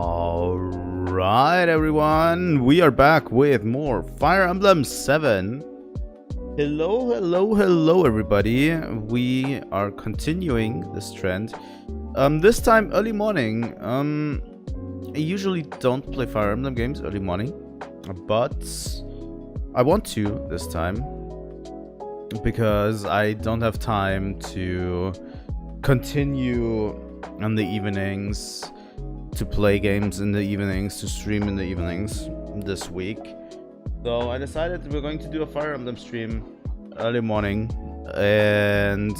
Alright everyone, we are back with more Fire Emblem 7. Hello everybody. We are continuing this trend. This time early morning. I usually don't play Fire Emblem games early morning, but I want to this time because I don't have time to continue in the evenings, to play games in the evenings, to stream in the evenings this week. So I decided we're going to do a Fire Emblem stream early morning. And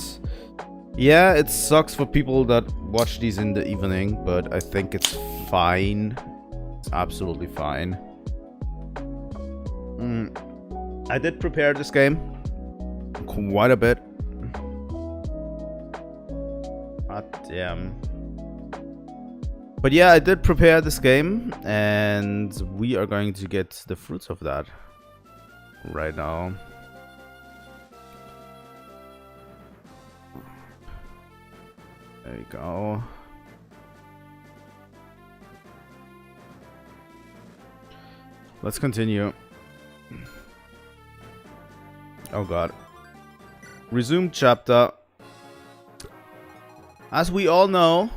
yeah, it sucks for people that watch these in the evening, but I think it's fine. It's absolutely fine. I did prepare this game quite a bit. God damn. But yeah, I did prepare this game, and we are going to get the fruits of that right now. There you go. Let's continue. Oh god. Resume chapter. As we all know,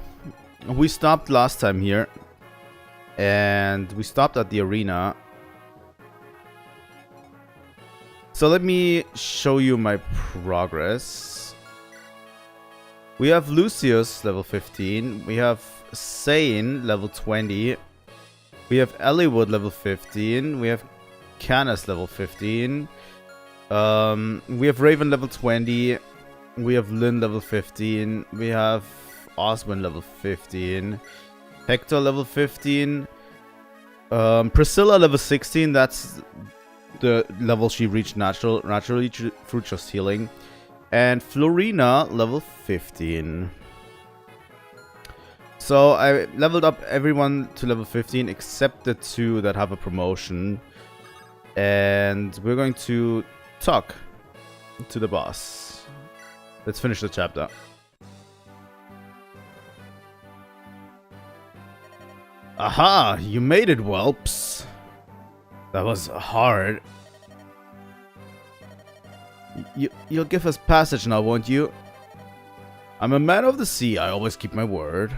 we stopped last time here, and we stopped at the arena. So let me show you my progress. We have Lucius level 15, we have Sane level 20, we have eliwood level 15, we have Canis level 15, we have Raven level 20, we have Lynn level 15, we have Oswin level 15, Hector level 15, Priscilla level 16, that's the level she reached naturally through just healing, and Florina level 15. So I leveled up everyone to level 15 except the two that have a promotion, and we're going to talk to the boss. Let's finish the chapter. Aha! You made it, whelps. That was hard. You'll give us passage now, won't you? I'm a man of the sea. I always keep my word.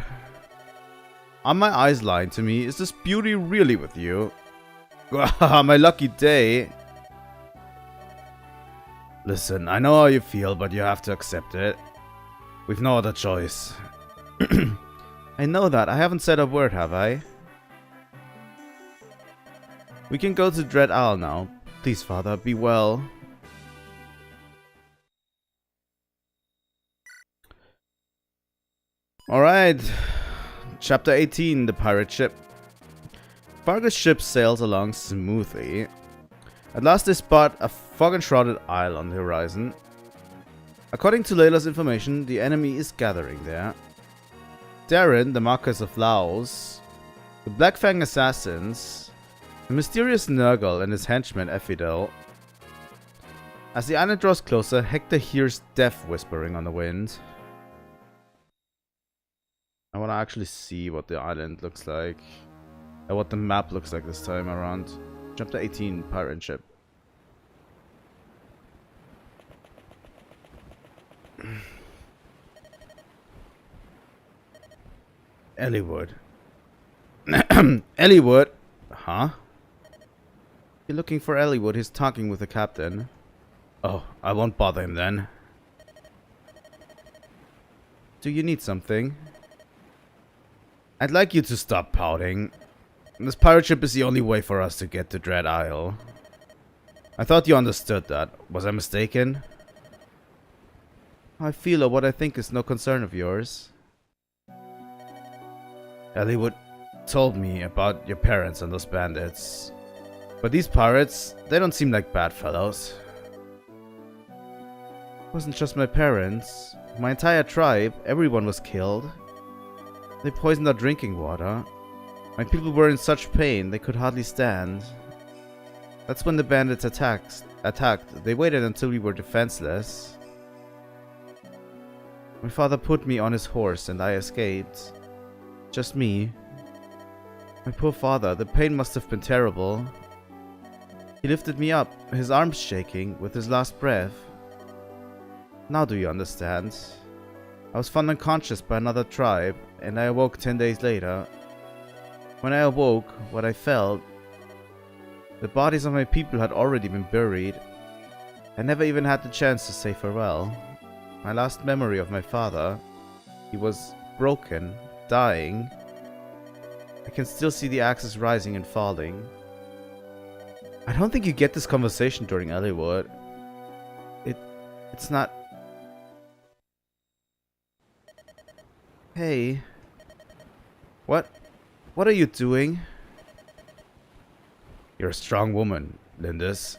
Are my eyes lying to me? Is this beauty really with you? My lucky day. Listen, I know how you feel, but you have to accept it. We've no other choice. I know that. I haven't said a word, have I? We can go to Dread Isle now. Please, Father, be well. Alright. Chapter 18, the pirate ship. Fargus' ship sails along smoothly. At last they spot a fog-enshrouded isle on the horizon. According to Layla's information, the enemy is gathering there. Darren, the Marquess of Laos, the Blackfang assassins, the mysterious Nurgle and his henchman Ephidel. As the island draws closer, Hector hears death whispering on the wind. I want to actually see what the island looks like, and what the map looks like this time around. Chapter 18, Pirate Ship. Eliwood. Eliwood? Huh? You're looking for Eliwood. He's talking with the captain. Oh, I won't bother him then. Do you need something? I'd like you to stop pouting. This pirate ship is the only way for us to get to Dread Isle. I thought you understood that. Was I mistaken? How I feel or what I think is no concern of yours. Eliwood told me about your parents and those bandits. But these pirates, they don't seem like bad fellows. It wasn't just my parents. My entire tribe, everyone was killed. They poisoned our drinking water. My people were in such pain, they could hardly stand. That's when the bandits attacked. They waited until we were defenseless. My father put me on his horse and I escaped. Just me. My poor father, the pain must have been terrible. He lifted me up, his arms shaking, with his last breath. Now do you understand? I was found unconscious by another tribe, and I awoke 10 days later. When I awoke, what I felt, the bodies of my people had already been buried. I never even had the chance to say farewell. My last memory of my father, he was broken, dying. I can still see the axes rising and falling. I don't think you get this conversation during Eliwood. It's not... Hey. What are you doing? You're a strong woman, Lindis.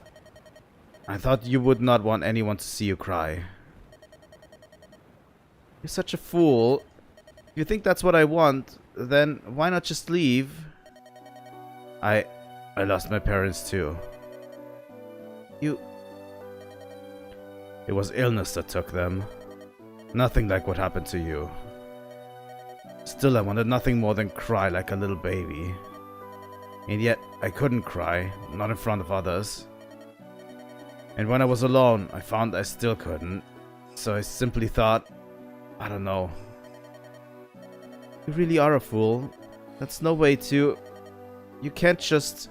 I thought you would not want anyone to see you cry. You're such a fool. If you think that's what I want, then why not just leave? I lost my parents too. It was illness that took them. Nothing like what happened to you. Still, I wanted nothing more than cry like a little baby. And yet, I couldn't cry, not in front of others. And when I was alone, I found I still couldn't. So I simply thought, I don't know. You really are a fool. That's no way to... You can't just...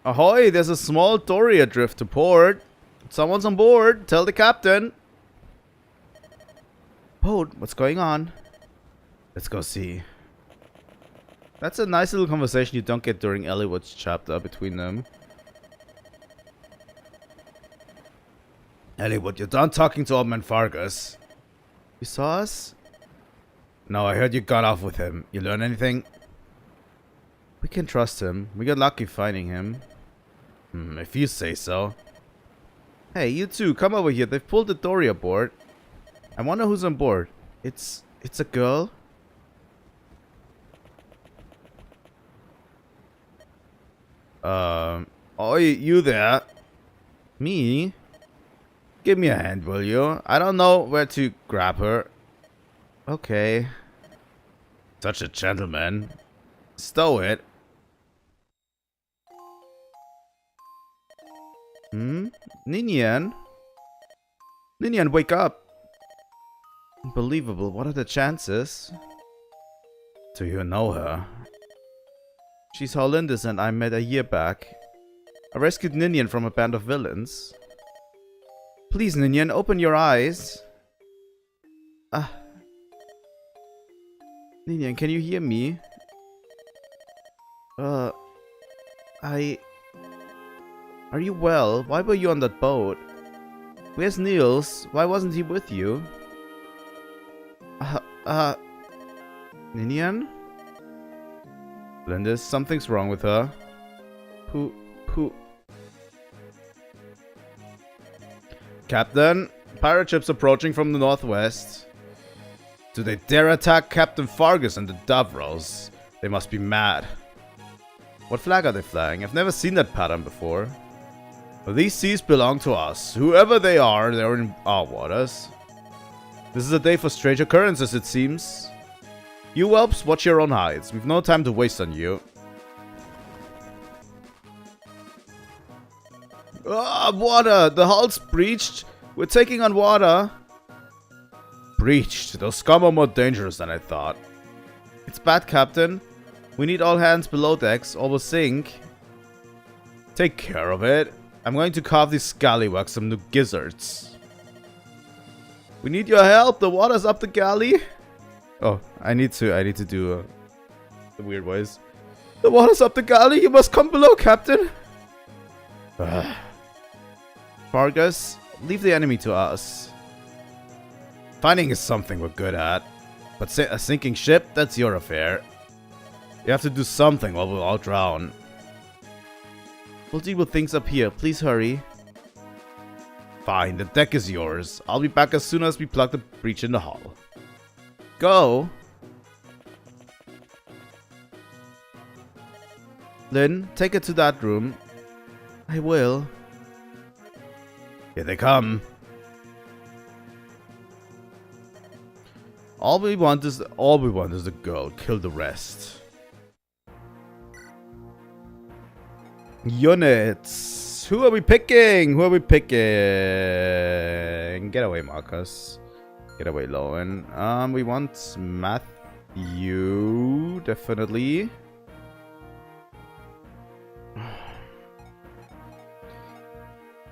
Ahoy, there's a small dory adrift to port. Someone's on board. Tell the captain. Boat, what's going on? Let's go see. That's a nice little conversation you don't get during Eliwood's chapter between them. Eliwood, you're done talking to old man Fargus. You saw us? No, I heard you got off with him. You learn anything? We can trust him. We got lucky finding him. If you say so. Hey, you two, come over here. They've pulled the dory aboard. I wonder who's on board. It's a girl? Oh, you there? Me? Give me a hand, will you? I don't know where to grab her. Okay. Such a gentleman. Stow it. Ninian? Ninian, wake up! Unbelievable, what are the chances? Do you know her? She's how Lindis and I met a year back. I rescued Ninian from a band of villains. Please, Ninian, open your eyes. Ninian, can you hear me? Are you well? Why were you on that boat? Where's Niels? Why wasn't he with you? Ninian? Lindis, something's wrong with her. Who? Captain, pirate ships approaching from the northwest. Do they dare attack Captain Fargus and the Davros? They must be mad. What flag are they flying? I've never seen that pattern before. Well, these seas belong to us. Whoever they are, they're in our waters. This is a day for strange occurrences, it seems. You whelps, watch your own hides. We've no time to waste on you. Water! The hull's breached. We're taking on water. Breached. Those scum are more dangerous than I thought. It's bad, Captain. We need all hands below decks or we'll sink. Take care of it. I'm going to carve these scallywags some new gizzards. We need your help. The water's up the galley. Oh, I need to do the weird voice. The water's up the galley. You must come below, Captain. Fargus, leave the enemy to us. Fighting is something we're good at. But a sinking ship, that's your affair. You have to do something or we'll all drown. We'll deal with things up here. Please hurry. Fine, the deck is yours. I'll be back as soon as we plug the breach in the hull. Go! Lynn, take it to that room. I will. Here they come. All we want is the girl. Kill the rest. Units. Who are we picking? Get away, Marcus. Get away, Lowen. We want Matthew, definitely.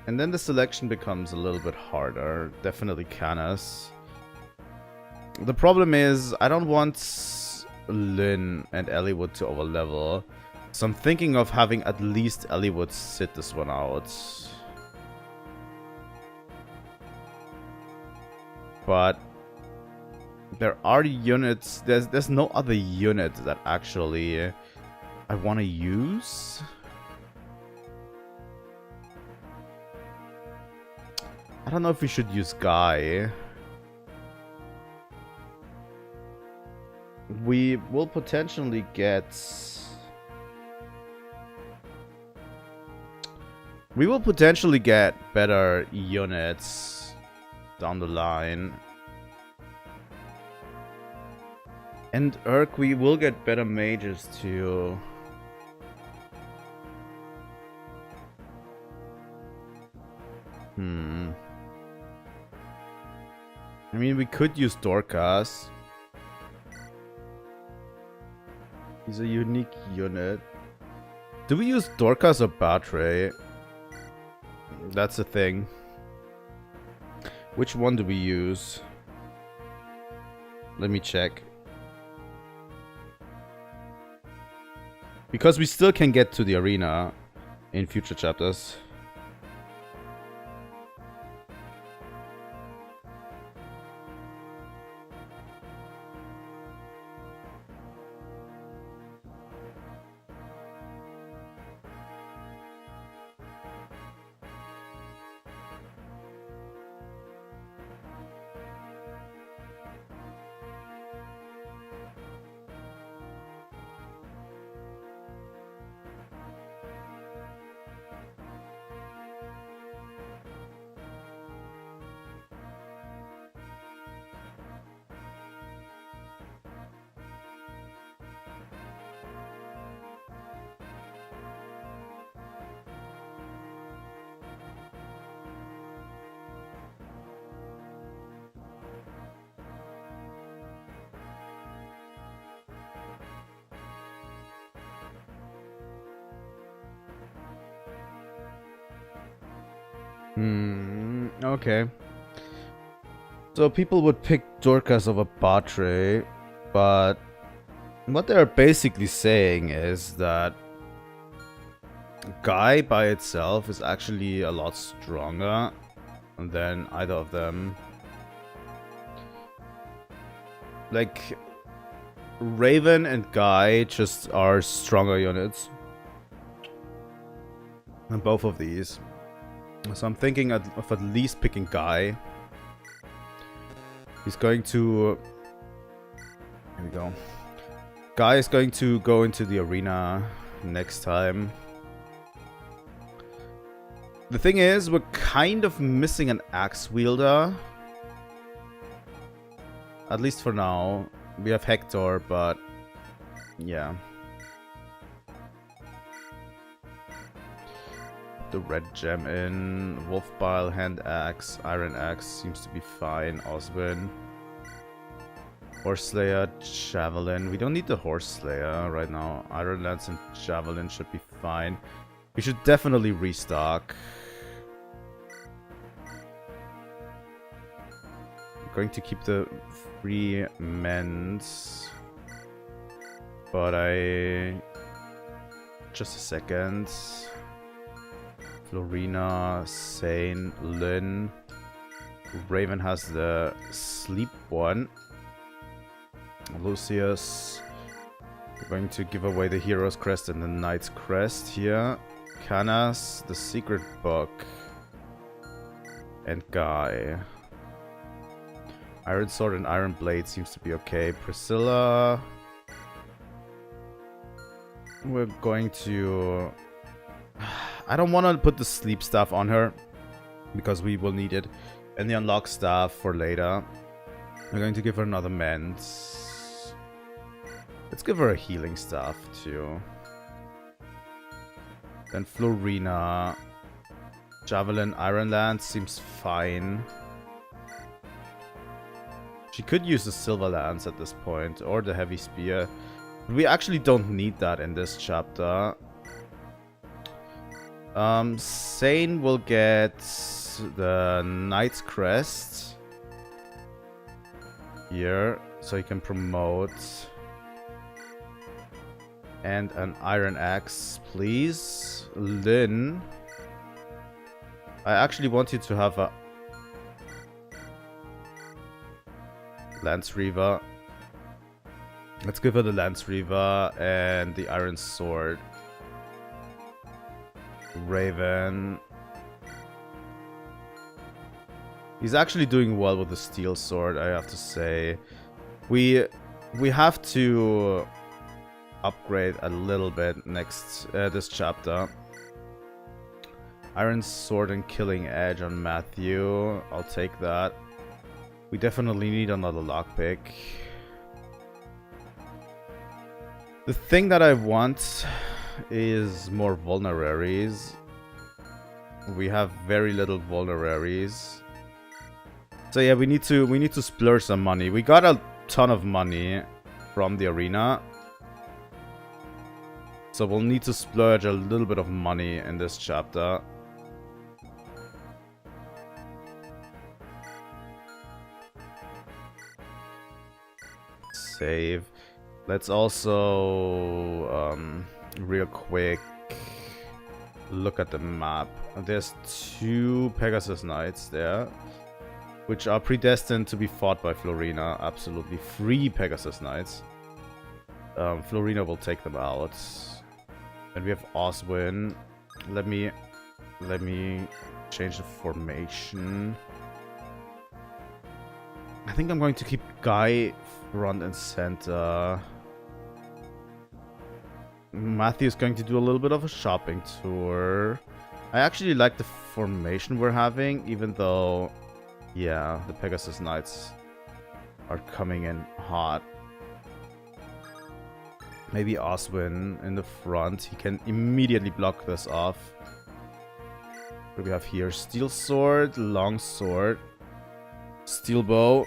And then the selection becomes a little bit harder. Definitely Canas. The problem is, I don't want Lynn and Eliwood to overlevel. So I'm thinking of having at least Eliwood sit this one out. But there are units. There's no other unit that actually I want to use. I don't know if we should use Guy. We will potentially get... We will potentially get better units down the line. And Urk, we will get better mages too. I mean, we could use Dorcas. He's a unique unit. Do we use Dorcas or Batre? That's the thing. Which one do we use? Let me check. Because we still can get to the arena in future chapters. Okay. So people would pick Dorcas over Batre, but what they're basically saying is that Guy by itself is actually a lot stronger than either of them. Like, Raven and Guy just are stronger units than both of these. So I'm thinking of at least picking Guy. He's going to... Here we go. Guy is going to go into the arena next time. The thing is, we're kind of missing an axe wielder. At least for now. We have Hector, but... yeah. The red gem in. Wolfbile, hand axe, iron axe seems to be fine. Oswin. Horse Slayer, javelin. We don't need the Horse Slayer right now. Iron lance and javelin should be fine. We should definitely restock. I'm going to keep the 3 mends. But just a second. Florina, Sane, Lynn. Raven has the sleep one. Lucius. We're going to give away the Hero's Crest and the Knight's Crest here. Canas, the Secret Book. And Guy. Iron Sword and Iron Blade seems to be okay. Priscilla. We're going to... I don't want to put the sleep stuff on her because we will need it, and the unlock stuff for later. We're going to give her another mend. Let's give her a healing staff too. Then Florina. Javelin, Iron Lance seems fine. She could use the Silver Lance at this point, or the Heavy Spear. We actually don't need that in this chapter. Sane will get the Knight's Crest here, so he can promote. And an Iron Axe, please. Lynn. I actually want you to have a Lance Reaver. Let's give her the Lance Reaver and the Iron Sword. Raven. He's actually doing well with the Steel Sword, I have to say. We have to upgrade a little bit next this chapter. Iron Sword and Killing Edge on Matthew. I'll take that. We definitely need another lockpick. The thing that I want is more vulneraries. We have very little vulneraries. So yeah, we need to splurge some money. We got a ton of money from the arena. So we'll need to splurge a little bit of money in this chapter. Save. Let's also real quick look at the map. There's 2 Pegasus Knights there, which are predestined to be fought by Florina. Absolutely 3 Pegasus Knights. Florina will take them out. And we have Oswin. Let me change the formation. I think I'm going to keep Guy front and center. Matthew's going to do a little bit of a shopping tour. I actually like the formation we're having, even though, yeah, the Pegasus Knights are coming in hot. Maybe Oswin in the front. He can immediately block this off. What do we have here? Steel Sword, Long Sword, Steel Bow,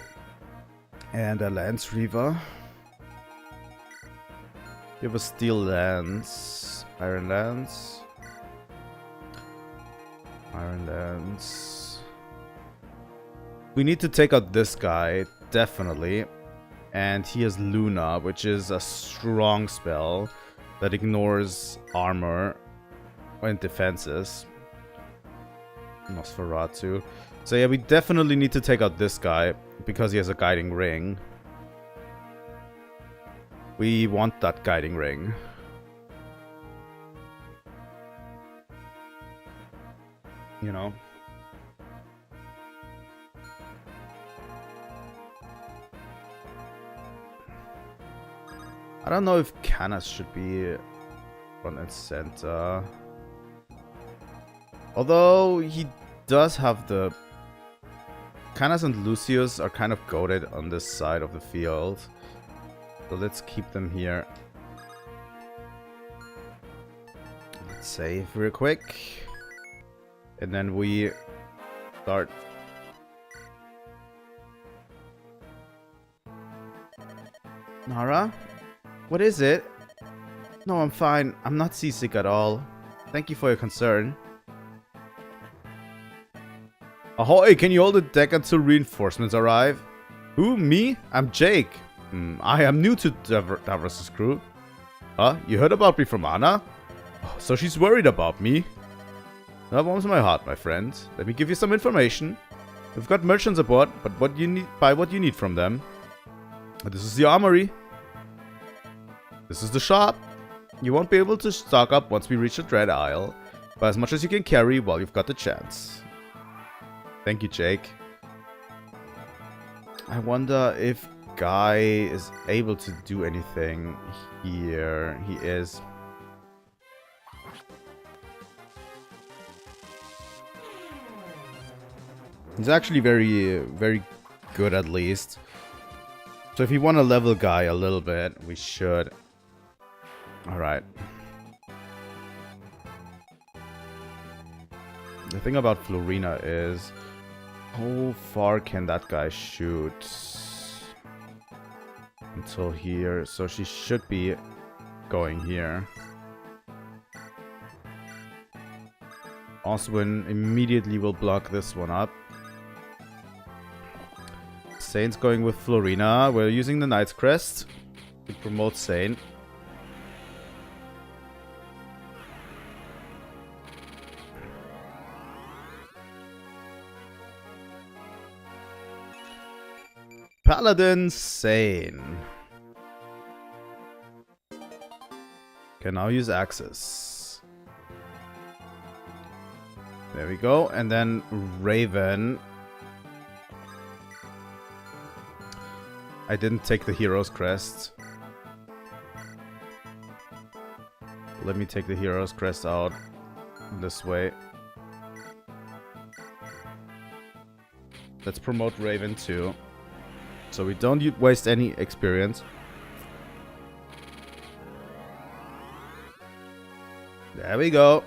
and a Lance Reaver. You have a Steel Lance, Iron Lance, Iron Lance. We need to take out this guy, definitely. And he has Luna, which is a strong spell that ignores armor and defenses. Nosferatu. So yeah, we definitely need to take out this guy because he has a guiding ring. We want that guiding ring. You know? I don't know if Canas should be front and center. Although he does have the... Canas and Lucius are kind of goated on this side of the field. So let's keep them here. Let's save real quick. And then we start. Nara? What is it? No, I'm fine. I'm not seasick at all. Thank you for your concern. Ahoy, can you hold the deck until reinforcements arrive? Who, me? I'm Jake. I am new to Davros' crew. Huh? You heard about me from Anna? Oh, so she's worried about me. That warms my heart, my friend. Let me give you some information. We've got merchants aboard, but what you need, buy what you need from them. This is the armory. This is the shop. You won't be able to stock up once we reach the Dread Isle. Buy as much as you can carry while you've got the chance. Thank you, Jake. I wonder if Guy is able to do anything here. He is. He's actually very good, at least. So if you want to level Guy a little bit, we should. Alright. The thing about Florina is, how far can that guy shoot? Until here. So she should be going here. Oswin immediately will block this one up. Saint's going with Florina. We're using the Knight's Crest to promote Saint. Paladin Saint can now use Axis. There we go. And then Raven. I didn't take the Hero's Crest. Let me take the Hero's Crest out this way. Let's promote Raven too. So we don't waste any experience. There we go.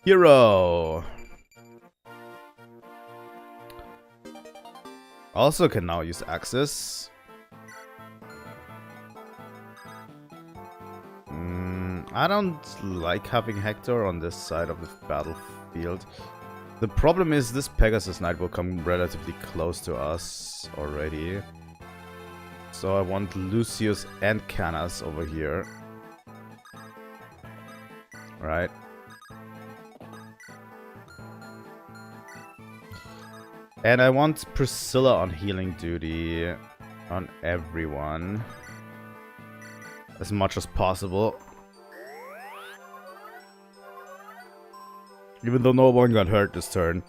Hero. Also can now use Axis. I don't like having Hector on this side of the battlefield. The problem is this Pegasus Knight will come relatively close to us already. So I want Lucius and Canas over here. Right. And I want Priscilla on healing duty on everyone. As much as possible. Even though no one got hurt this turn.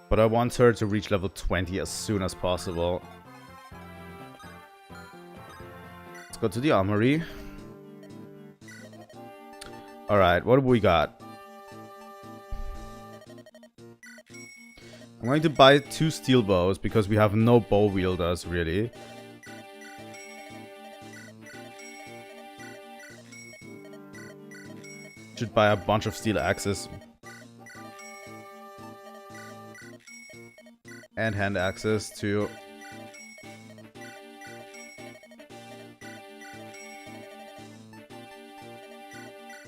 But I want her to reach level 20 as soon as possible. Let's go to the armory. Alright, what have we got? I'm going to buy 2 steel bows because we have no bow wielders really. Should buy a bunch of steel axes. And hand axes too.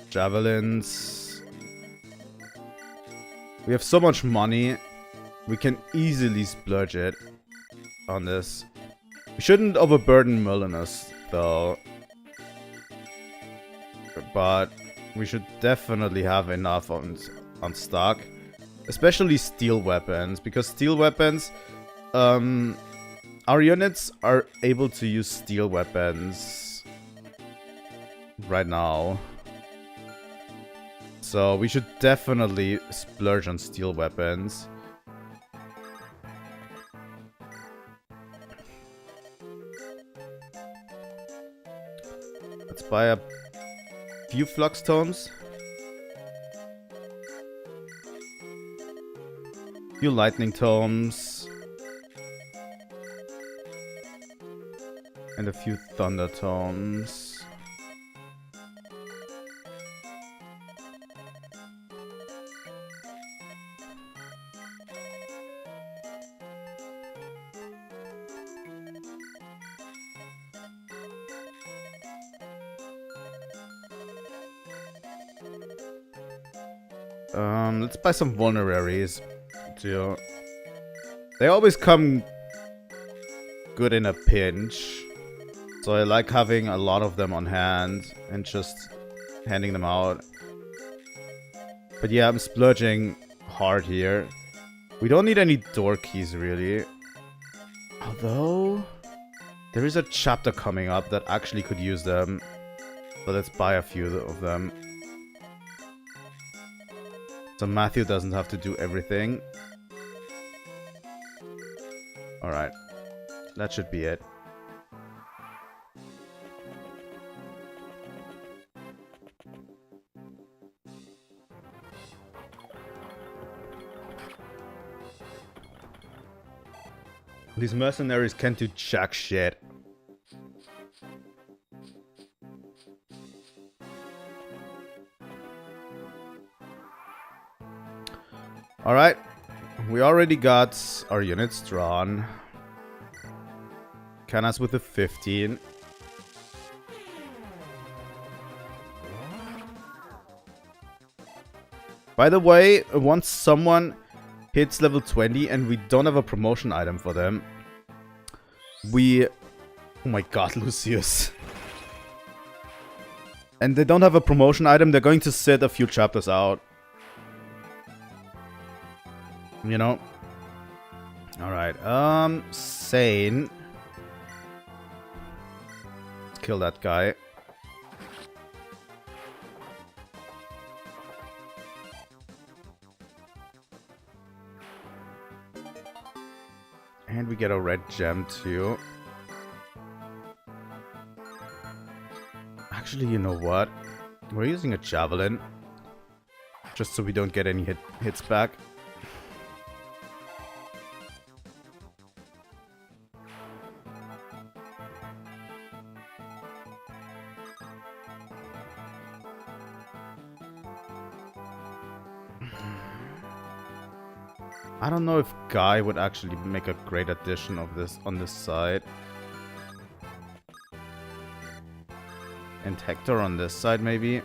Javelins. We have so much money. We can easily splurge it on this. We shouldn't overburden Merlinus though. But we should definitely have enough on stock. Especially steel weapons, because steel weapons, our units are able to use steel weapons right now. So we should definitely splurge on steel weapons. Let's buy a few flux tomes. Few lightning tomes. And a few thunder tomes. Let's buy some vulneraries. They always come good in a pinch. So I like having a lot of them on hand and just handing them out. But yeah, I'm splurging hard here. We don't need any door keys really. Although there is a chapter coming up that actually could use them. So let's buy a few of them. So Matthew doesn't have to do everything. Alright. That should be it. These mercenaries can't do jack shit. Alright. We already got our units drawn. Canas with a 15. By the way, once someone hits level 20 and we don't have a promotion item for them, we... Oh my god, Lucius. And they don't have a promotion item, they're going to sit a few chapters out. You know? Alright, Sane. Let's kill that guy. And we get a red gem too. Actually, you know what? We're using a javelin. Just so we don't get any hits back. I don't know if Guy would actually make a great addition of this on this side. And Hector on this side, maybe.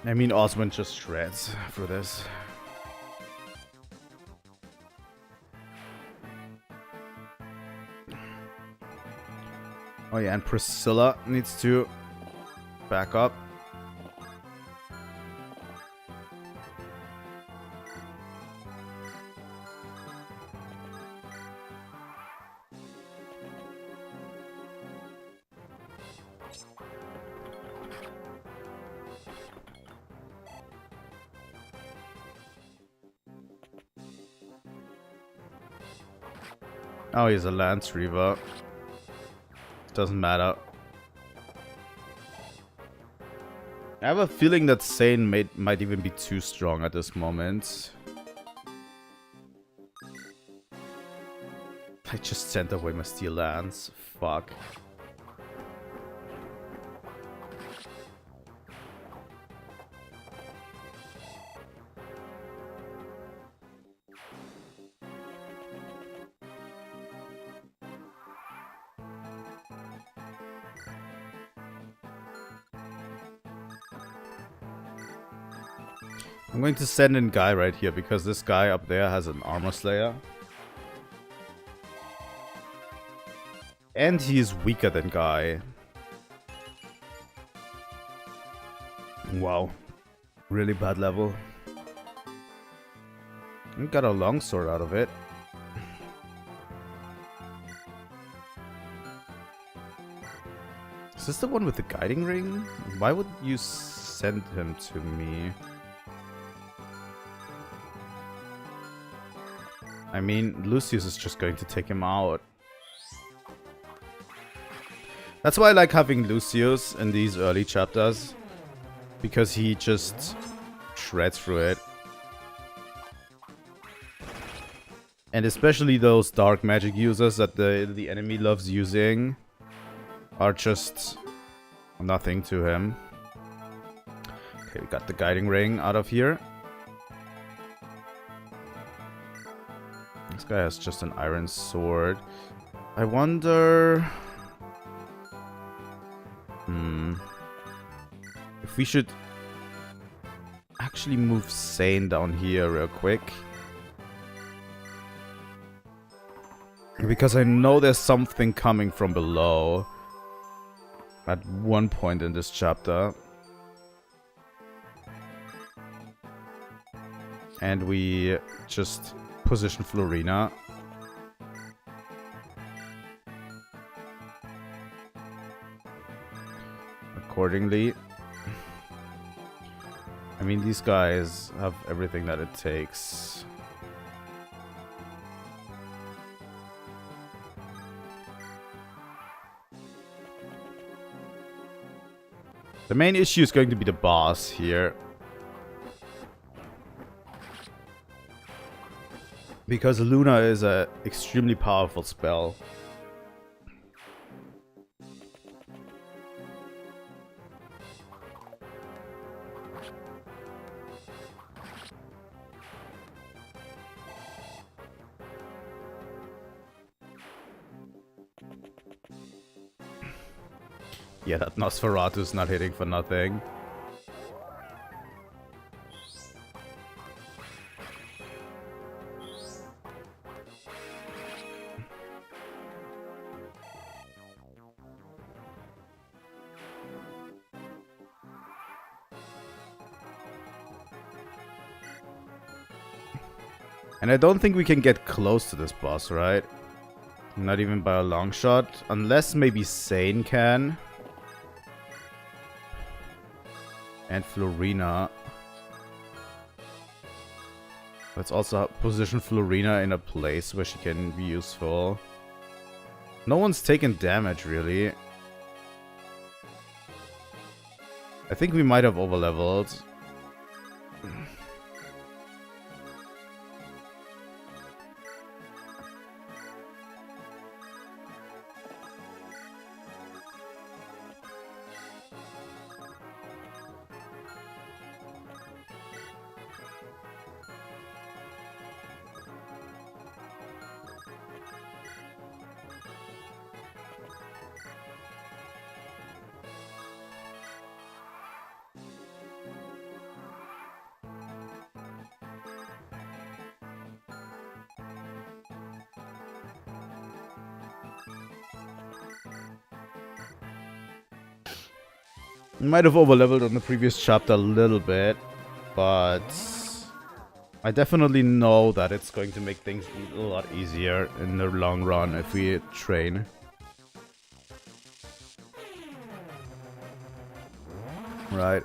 I mean, Osmond just shreds for this. Oh yeah, and Priscilla needs to back up. Oh, he's a Lance Reaver. Doesn't matter. I have a feeling that Sane might even be too strong at this moment. I just sent away my Steel Lance. Fuck. I'm going to send in Guy right here because this guy up there has an armor slayer. And he is weaker than Guy. Wow. Really bad level. We got a longsword out of it. Is this the one with the guiding ring? Why would you send him to me? I mean, Lucius is just going to take him out. That's why I like having Lucius in these early chapters. Because he just shreds through it. And especially those dark magic users that the enemy loves using are just nothing to him. Okay, we got the guiding ring out of here. This guy has just an iron sword. I wonder... if we should actually move Sane down here real quick. Because I know there's something coming from below. At one point in this chapter. And we just position Florina. Accordingly. I mean, these guys have everything that it takes. The main issue is going to be the boss here. Because Luna is an extremely powerful spell. Yeah, that Nosferatu's not hitting for nothing. And I don't think we can get close to this boss, right? Not even by a long shot. Unless maybe Sane can. And Florina. Let's also position Florina in a place where she can be useful. No one's taken damage, really. I think we might have overleveled. Might have overleveled on the previous chapter a little bit, but I definitely know that it's going to make things a lot easier in the long run if we train. Right.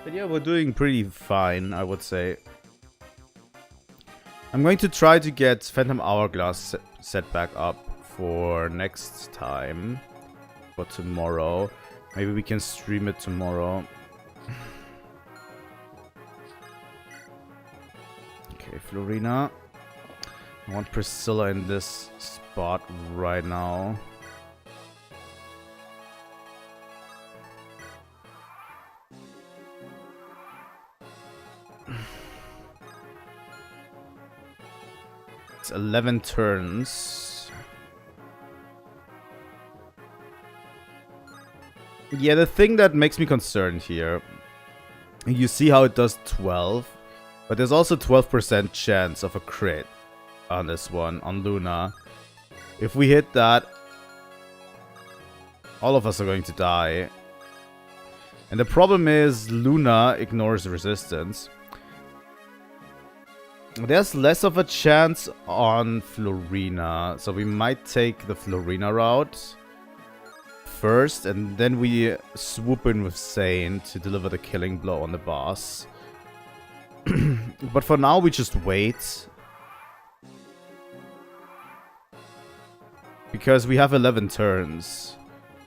But yeah, we're doing pretty fine, I would say. I'm going to try to get Phantom Hourglass set back up for next time. For tomorrow. Maybe we can stream it tomorrow. Okay, Florina. I want Priscilla in this spot right now. It's 11 turns. Yeah, the thing that makes me concerned here, you see how it does 12, but there's also 12% chance of a crit on this one, on Luna. If we hit that, all of us are going to die. And the problem is Luna ignores resistance. There's less of a chance on Florina, so we might take the Florina route first, and then we swoop in with Sane to deliver the killing blow on the boss. But for now, we just wait. Because we have 11 turns.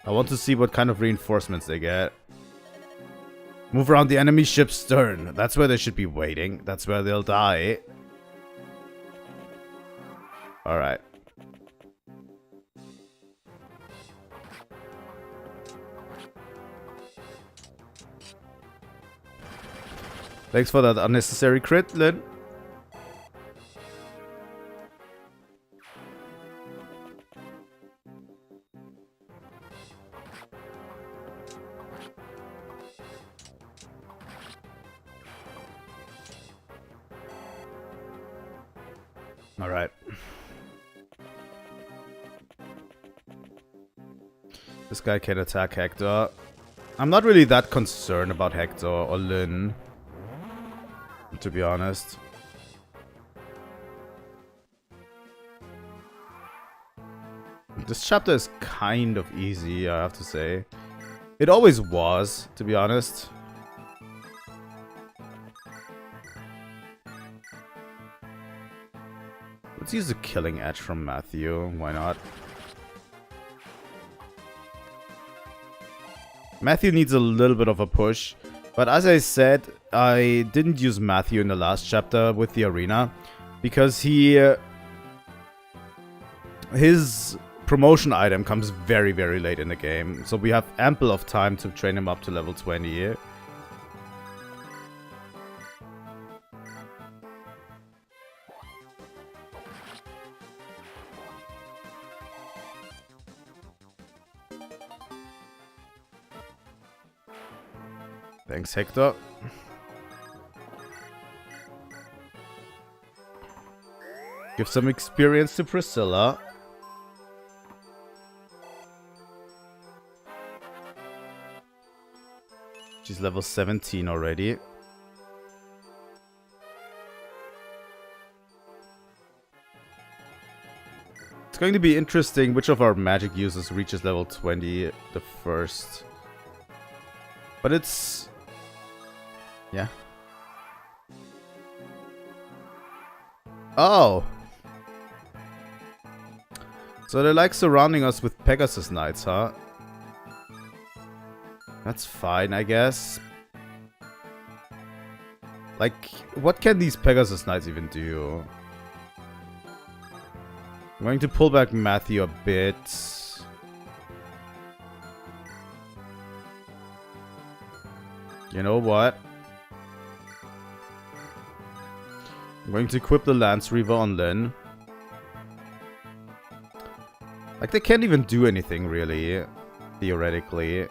I want to see what kind of reinforcements they get. Move around the enemy ship's stern. That's where they should be waiting. That's where they'll die. Alright. Thanks for that unnecessary crit, Lynn. This guy can attack Hector. I'm not really that concerned about Hector or Lyn, to be honest. This chapter is kind of easy, I have to say. It always was, to be honest. Let's use the killing edge from Matthew. Why not? Matthew needs a little bit of a push. But as I said, I didn't use Matthew in the last chapter with the arena. Because his promotion item comes very, very late in the game. So we have ample of time to train him up to level 20. Thanks, Hector. Give some experience to Priscilla. She's level 17 already. It's going to be interesting which of our magic users reaches level 20 the first. But it's... yeah. Oh! So they like surrounding us with Pegasus Knights, huh? That's fine, I guess. Like, what can these Pegasus Knights even do? I'm going to pull back Matthew a bit. You know what? I'm going to equip the Lance Reaver on Lyn. Like, they can't even do anything, really. Theoretically.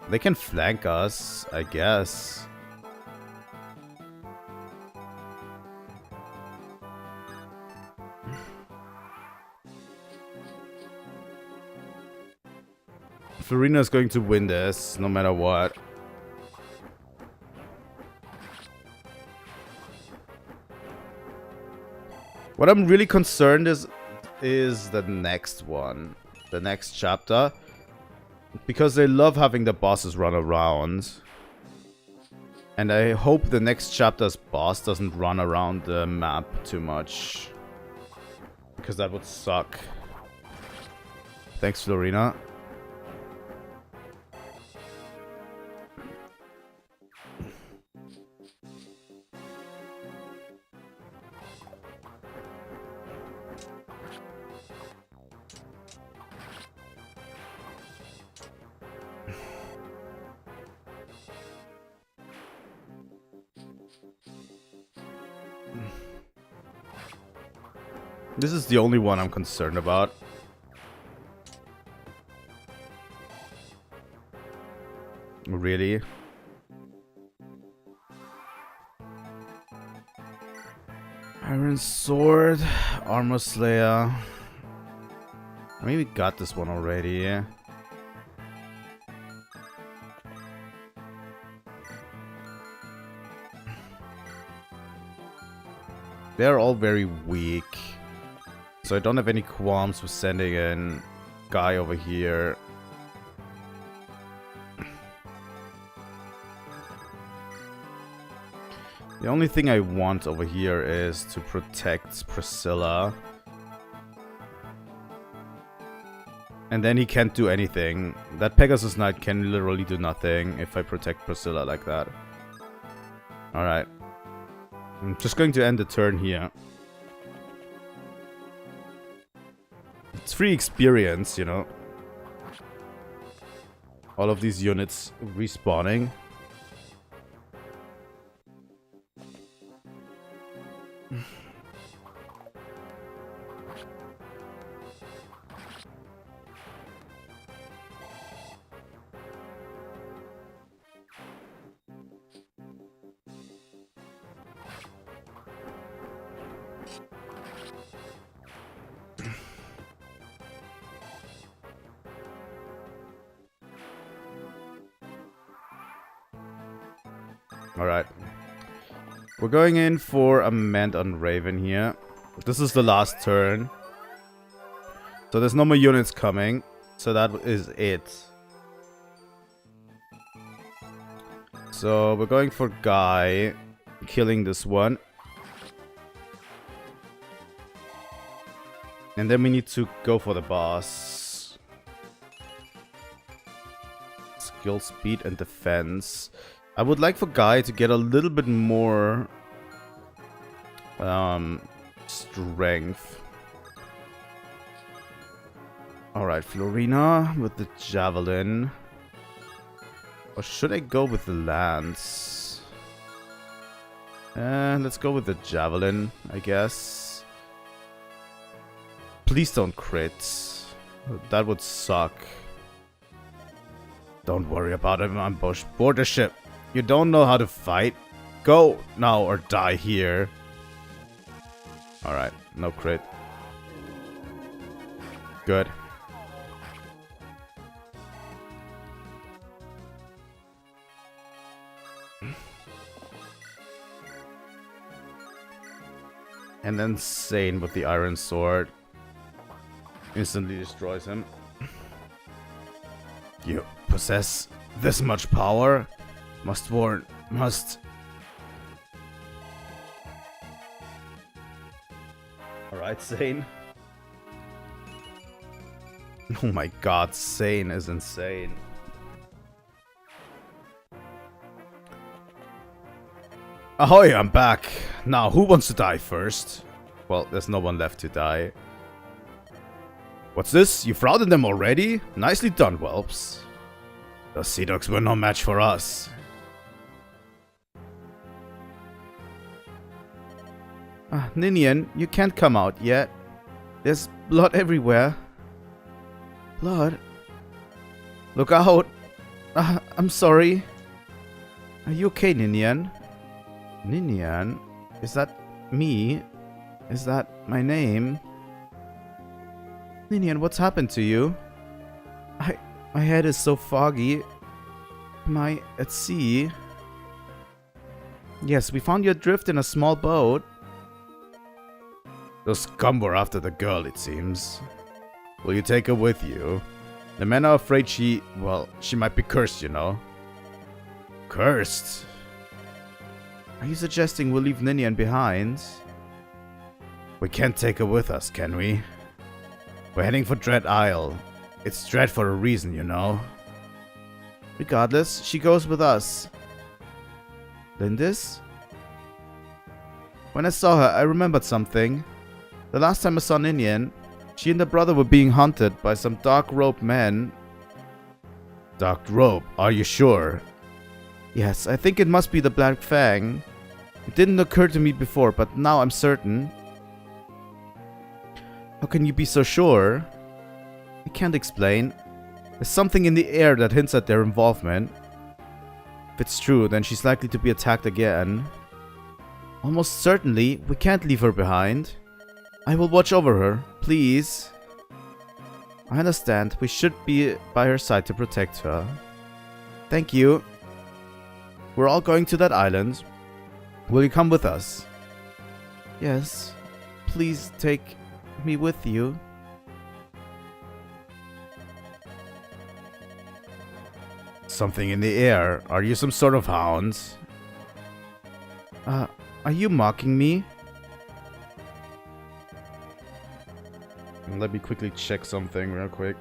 They can flank us, I guess. Farina is going to win this, no matter what. What I'm really concerned is the next one. The next chapter. Because they love having the bosses run around. And I hope the next chapter's boss doesn't run around the map too much. Because that would suck. Thanks, Florina. This is the only one I'm concerned about. Really? Iron Sword, Armor Slayer. I mean, we got this one already. They're all very weak. So I don't have any qualms with sending in guy over here. The only thing I want over here is to protect Priscilla. And then he can't do anything. That Pegasus Knight can literally do nothing if I protect Priscilla like that. Alright. I'm just going to end the turn here. It's free experience, you know. All of these units respawning. Alright. We're going in for a Mend on Raven here. This is the last turn. So there's no more units coming. So that is it. So we're going for Guy. Killing this one. And then we need to go for the boss. Skill, speed, and defense. I would like for Guy to get a little bit more strength. Alright, Florina with the javelin. Or should I go with the lance? Let's go with the javelin, I guess. Please don't crit. That would suck. Don't worry about him, ambush. Board the ship. You don't know how to fight? Go now or die here. Alright, no crit. Good. And then Sane with the iron sword. Instantly destroys him. You possess this much power? Must warn. Must. Alright, Sane. Oh my god, Sane is insane. Ahoy, I'm back. Now, who wants to die first? Well, there's no one left to die. What's this? You've routed them already? Nicely done, whelps. Those sea dogs were no match for us. Ninian, you can't come out yet. There's blood everywhere. Blood? Look out! I'm sorry. Are you okay, Ninian? Ninian? Is that me? Is that my name? Ninian, what's happened to you? My head is so foggy. Am I at sea? Yes, we found you adrift in a small boat. Those scum were after the girl, it seems. Will you take her with you? The men are afraid she might be cursed, you know. Cursed? Are you suggesting we'll leave Ninian behind? We can't take her with us, can we? We're heading for Dread Isle. It's Dread for a reason, you know. Regardless, she goes with us. Lindis? When I saw her, I remembered something. The last time I saw Ninian, she and her brother were being hunted by some dark-robed men. Dark robe, are you sure? Yes, I think it must be the Black Fang. It didn't occur to me before, but now I'm certain. How can you be so sure? I can't explain. There's something in the air that hints at their involvement. If it's true, then she's likely to be attacked again. Almost certainly, we can't leave her behind. I will watch over her, please. I understand. We should be by her side to protect her. Thank you. We're all going to that island. Will you come with us? Yes. Please take me with you. Something in the air. Are you some sort of hound? Are you mocking me? Let me quickly check something real quick.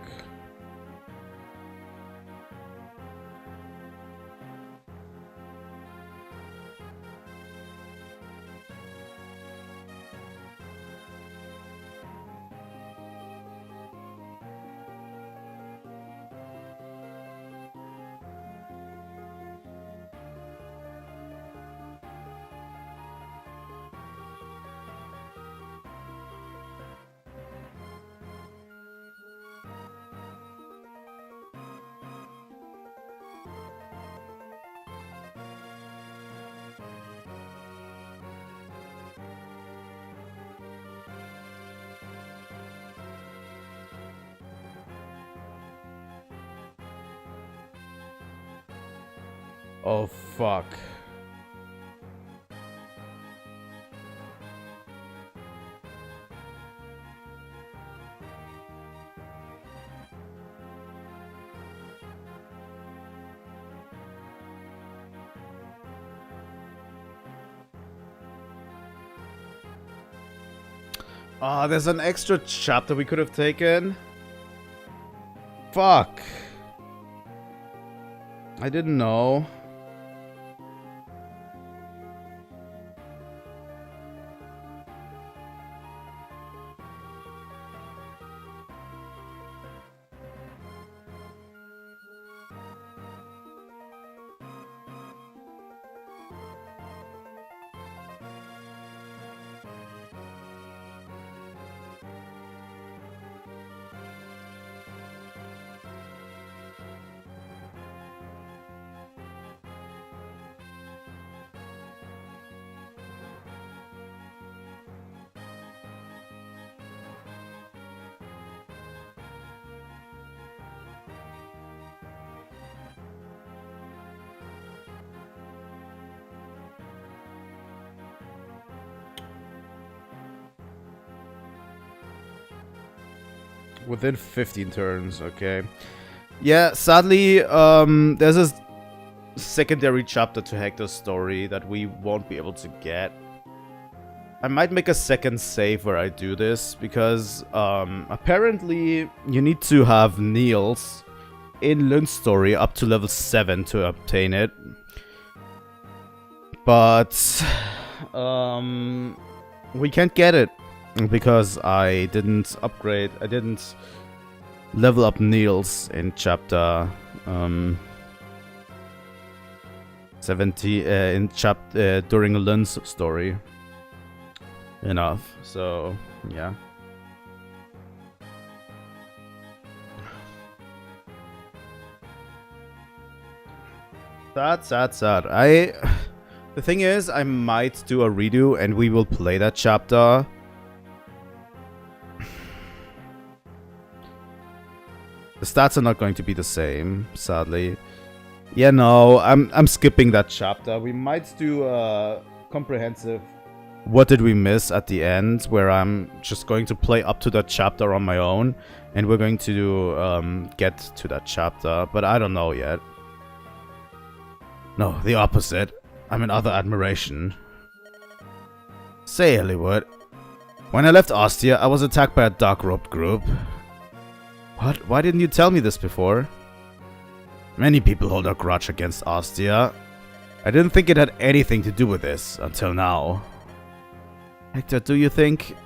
Oh, fuck. Oh, there's an extra chapter we could have taken. Fuck. I didn't know. Within 15 turns, okay. Yeah, sadly, there's a secondary chapter to Hector's story that we won't be able to get. I might make a second save where I do this, because apparently you need to have Niels in Lund's story up to level 7 to obtain it. But we can't get it because I didn't level up Niels in chapter 70 during Lund's story enough. So yeah. Sad. The thing is, I might do a redo and we will play that chapter. The stats are not going to be the same, sadly. Yeah, no, I'm skipping that chapter. We might do a comprehensive what did we miss at the end, where I'm just going to play up to that chapter on my own, and we're going to get to that chapter, but I don't know yet. No, the opposite. I'm in utter admiration. Say, eliwood. When I left Ostia, I was attacked by a dark-robed group. What? Why didn't you tell me this before? Many people hold a grudge against Ostia. I didn't think it had anything to do with this, until now. Hector, do you think?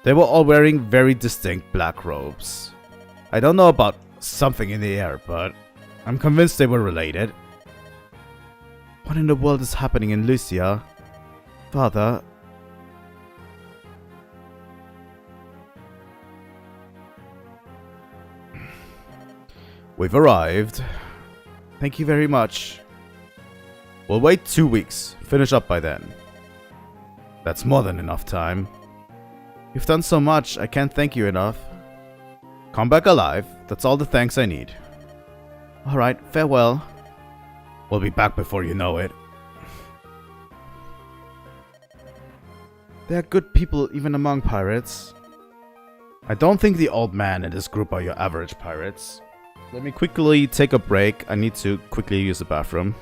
They were all wearing very distinct black robes. I don't know about something in the air, but I'm convinced they were related. What in the world is happening in Lucia? Father... We've arrived. Thank you very much. We'll wait 2 weeks. Finish up by then. That's more than enough time. You've done so much, I can't thank you enough. Come back alive. That's all the thanks I need. Alright, farewell. We'll be back before you know it. There are good people even among pirates. I don't think the old man and his group are your average pirates. Let me quickly take a break. I need to quickly use the bathroom.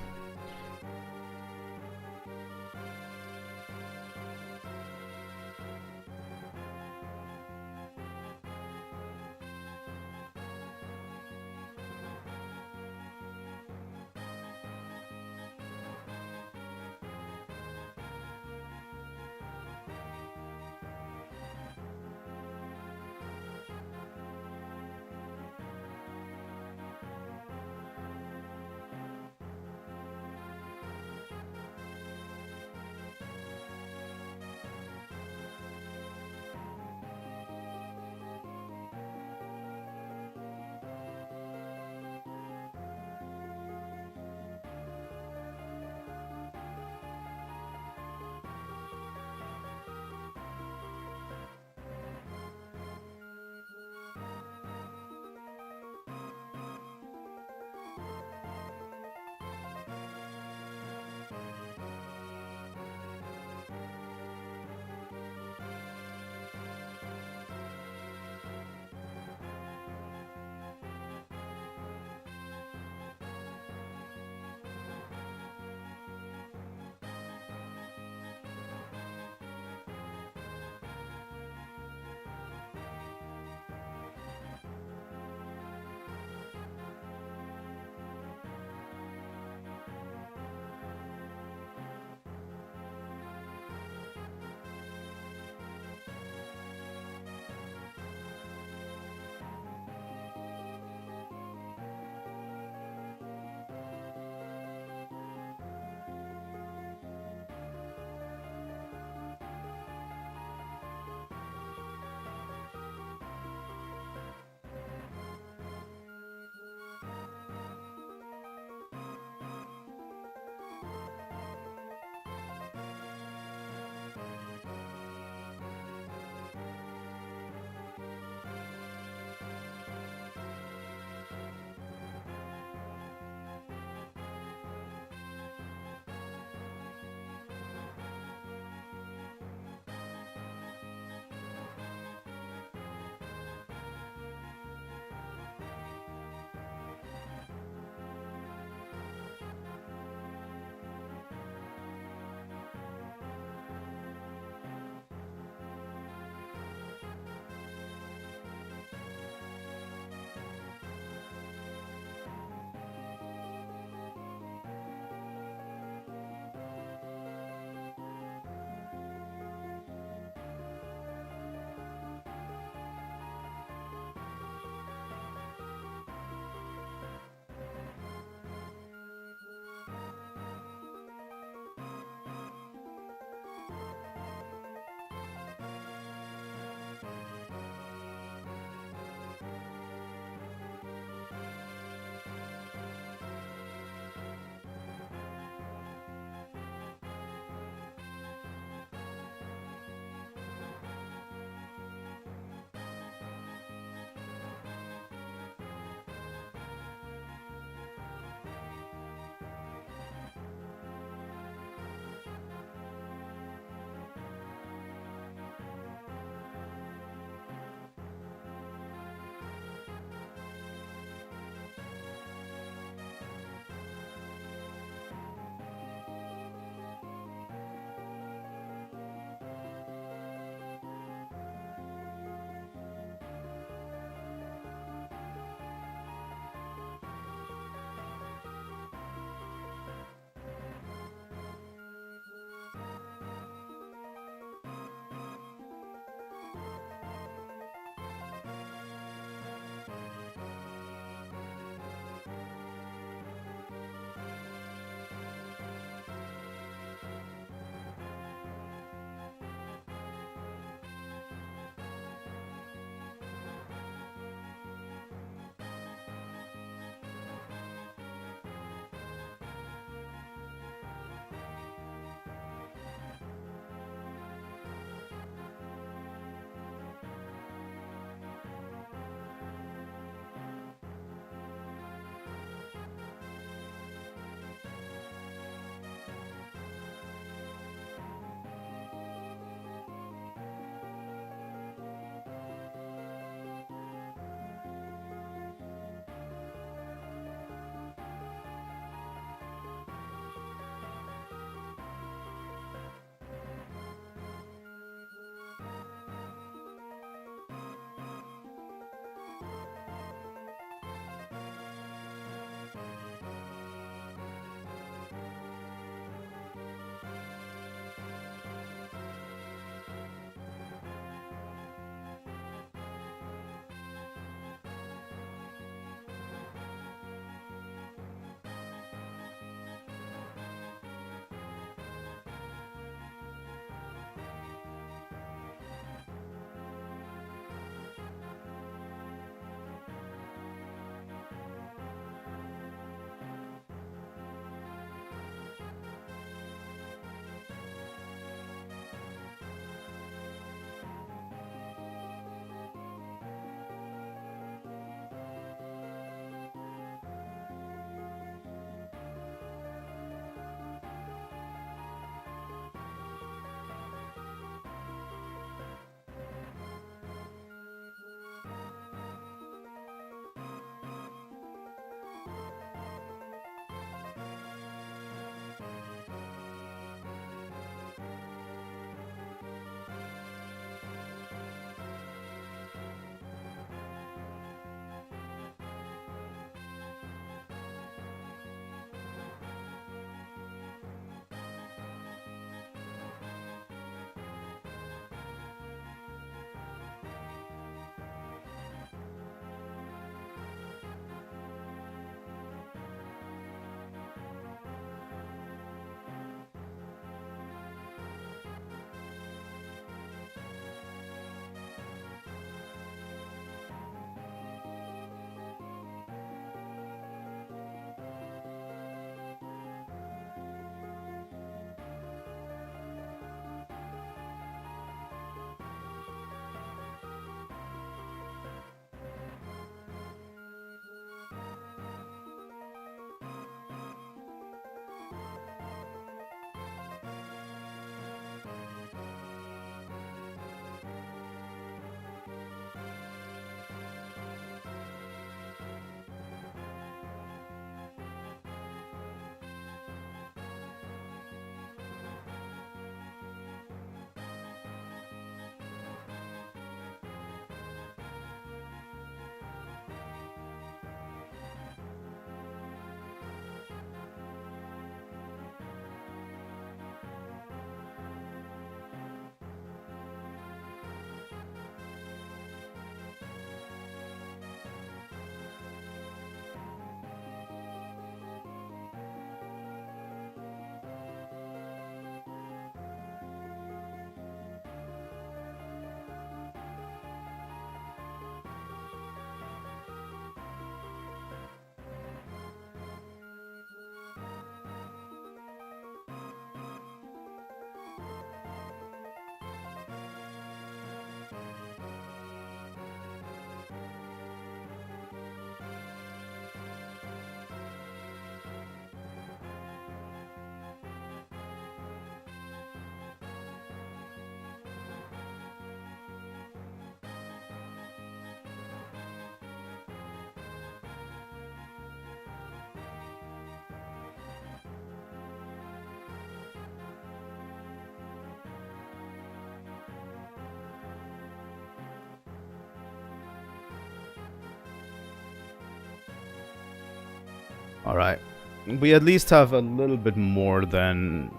Alright. We at least have a little bit more than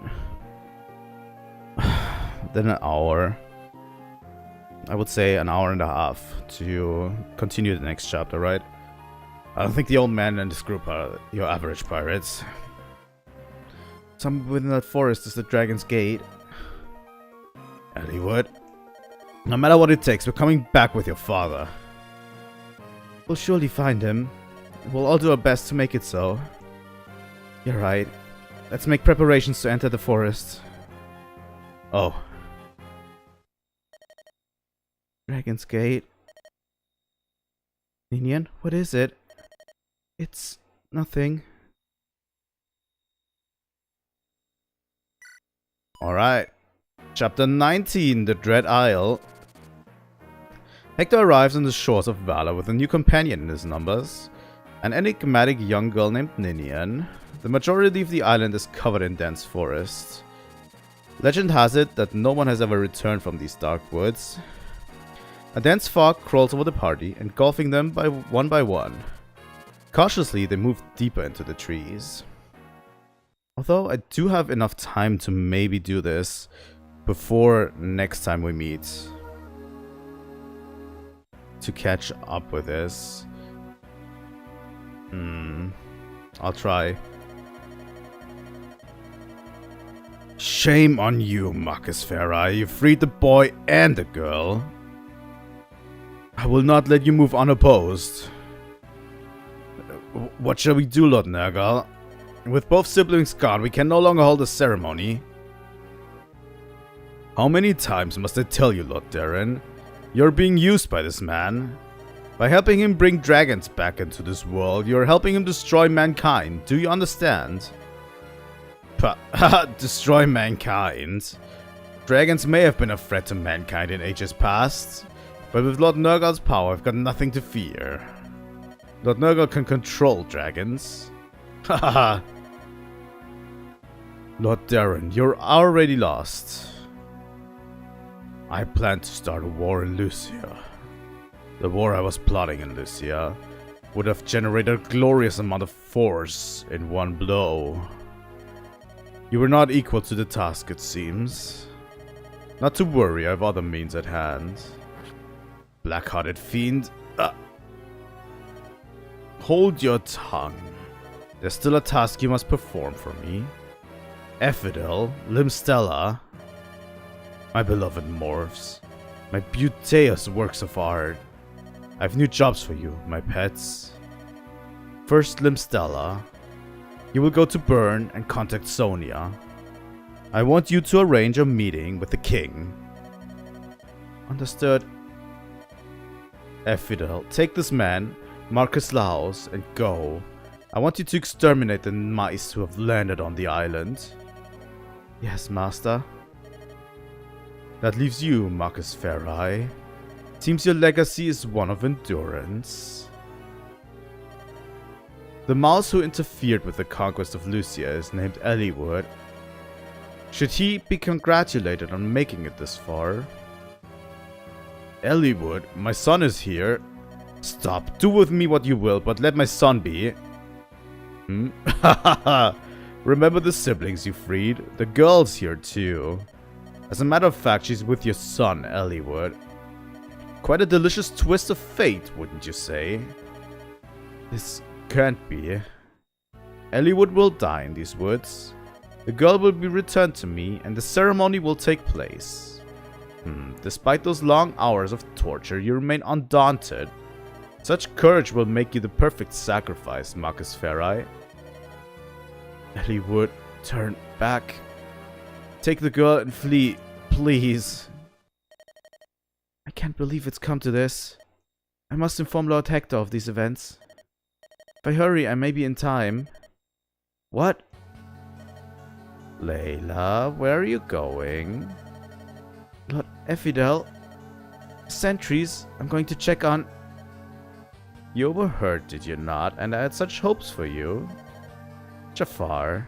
an hour. I would say an hour and a half to continue the next chapter, right? I don't think the old man and his group are your average pirates. Somewhere within that forest is the Dragon's Gate. Eliwood. No matter what it takes, we're coming back with your father. We'll surely find him. We'll all do our best to make it so. You're right. Let's make preparations to enter the forest. Oh. Dragon's Gate. Ninian, what is it? It's nothing. Alright. Chapter 19, The Dread Isle. Hector arrives on the shores of Valor with a new companion in his numbers. An enigmatic young girl named Ninian. The majority of the island is covered in dense forest. Legend has it that no one has ever returned from these dark woods. A dense fog crawls over the party, engulfing them by one. Cautiously, they move deeper into the trees. Although I do have enough time to maybe do this before next time we meet. To catch up with this. I'll try. Shame on you, Marcus Farah. You freed the boy and the girl. I will not let you move unopposed. What shall we do, Lord Nergal? With both siblings gone, we can no longer hold a ceremony. How many times must I tell you, Lord Darren? You're being used by this man. By helping him bring dragons back into this world, you're helping him destroy mankind. Do you understand? Destroy mankind? Dragons may have been a threat to mankind in ages past, but with Lord Nergal's power, I've got nothing to fear. Lord Nergal can control dragons. Haha. Lord Darren, you're already lost. I plan to start a war in Lucia. The war I was plotting in Lucia would have generated a glorious amount of force in one blow. You were not equal to the task, it seems. Not to worry, I have other means at hand. Black-hearted fiend. Hold your tongue. There's still a task you must perform for me. Ephidel, Limstella, my beloved morphs, my beauteous works of art. I have new jobs for you, my pets. First, Limstella. You will go to Bern and contact Sonia. I want you to arrange a meeting with the king. Understood. Ephidel, take this man, Marcus Laos, and go. I want you to exterminate the mice who have landed on the island. Yes, master. That leaves you, Marcus Farai. Seems your legacy is one of endurance. The mouse who interfered with the conquest of Lucia is named Eliwood. Should he be congratulated on making it this far? Eliwood, my son is here. Stop, do with me what you will, but let my son be. Remember the siblings you freed? The girl's here too. As a matter of fact, she's with your son, Eliwood. Quite a delicious twist of fate, wouldn't you say? This can't be. Eliwood will die in these woods. The girl will be returned to me, and the ceremony will take place. Despite those long hours of torture, you remain undaunted. Such courage will make you the perfect sacrifice, Marcus Farai. Eliwood, turn back. Take the girl and flee, please. I can't believe it's come to this. I must inform Lord Hector of these events. If I hurry, I may be in time. What? Layla, where are you going? Lord Ephidel. Sentries, I'm going to check on... You were hurt, did you not? And I had such hopes for you. Jafar.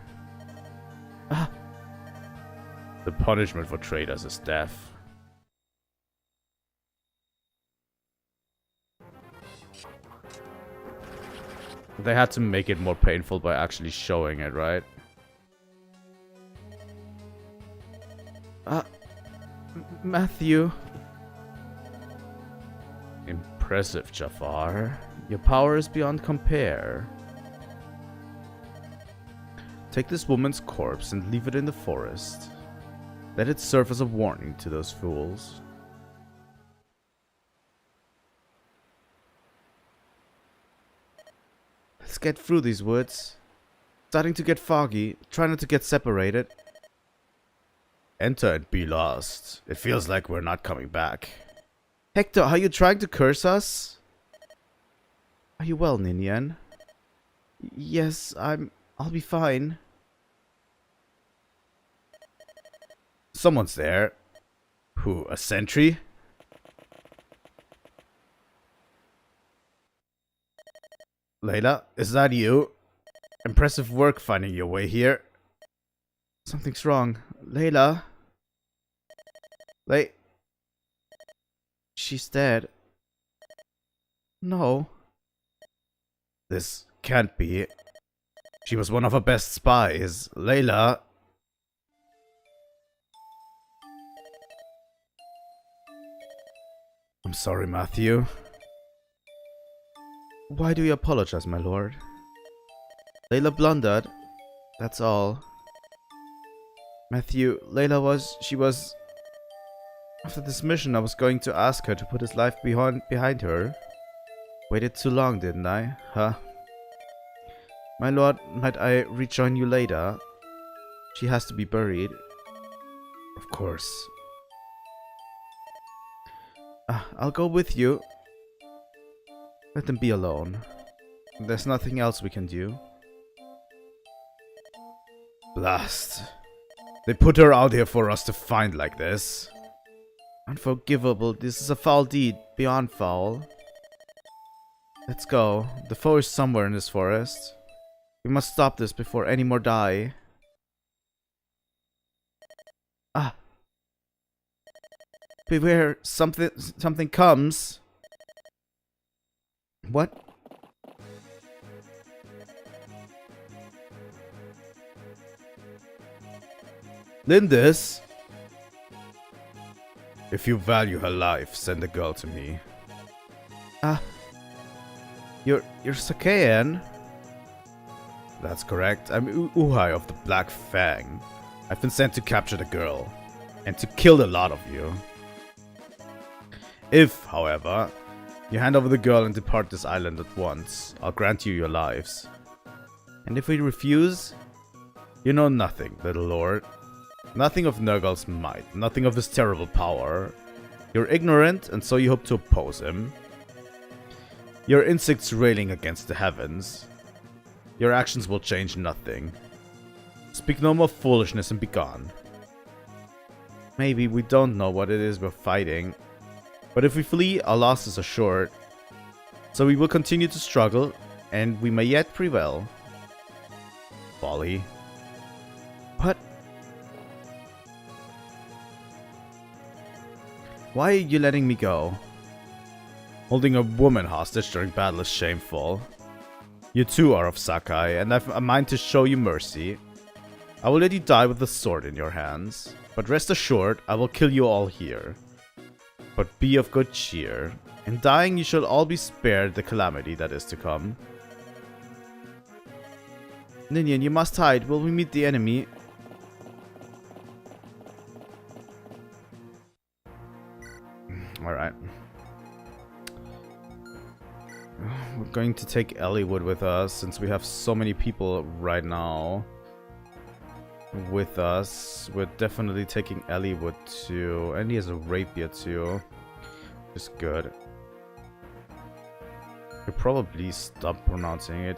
The punishment for traitors is death. They had to make it more painful by actually showing it, right? Matthew. Impressive, Jafar. Your power is beyond compare. Take this woman's corpse and leave it in the forest. Let it serve as a warning to those fools. Let's get through these woods. Starting to get foggy. Try not to get separated. Enter and be lost. It feels like we're not coming back. Hector, are you trying to curse us? Are you well, Ninian? Yes, I'll be fine. Someone's there. Who, a sentry? Layla, is that you? Impressive work finding your way here. Something's wrong. Layla? She's dead. No. This can't be. She was one of our best spies. Layla. I'm sorry, Matthew. Why do you apologize, my lord? Layla blundered. That's all. Matthew, she was... After this mission, I was going to ask her to put his life behind her. Waited too long, didn't I? Huh? My lord, might I rejoin you later? She has to be buried. Of course. I'll go with you. Let them be alone. There's nothing else we can do. Blast. They put her out here for us to find like this. Unforgivable. This is a foul deed. Beyond foul. Let's go. The foe is somewhere in this forest. We must stop this before any more die. Beware. Something comes. What? Lindis? If you value her life, send the girl to me. You're Sakaean? That's correct. I'm Uhai of the Black Fang. I've been sent to capture the girl, and to kill a lot of you. If, however, you hand over the girl and depart this island at once, I'll grant you your lives. And if we refuse, you know nothing, little lord. Nothing of Nurgle's might, nothing of his terrible power. You're ignorant, and so you hope to oppose him. You're insects railing against the heavens. Your actions will change nothing. Speak no more foolishness and be gone. Maybe we don't know what it is we're fighting, but if we flee, our loss is assured. So we will continue to struggle, and we may yet prevail. Folly. What? Why are you letting me go? Holding a woman hostage during battle is shameful. You too are of Sakai, and I've a mind to show you mercy. I will let you die with the sword in your hands, but rest assured, I will kill you all here. But be of good cheer. In dying, you shall all be spared the calamity that is to come. Ninian, you must hide. Will we meet the enemy? Alright. We're going to take eliwood with us, since we have so many people right now with us. We're definitely taking eliwood too. And he has a rapier too. Which is good. Could probably stop pronouncing it.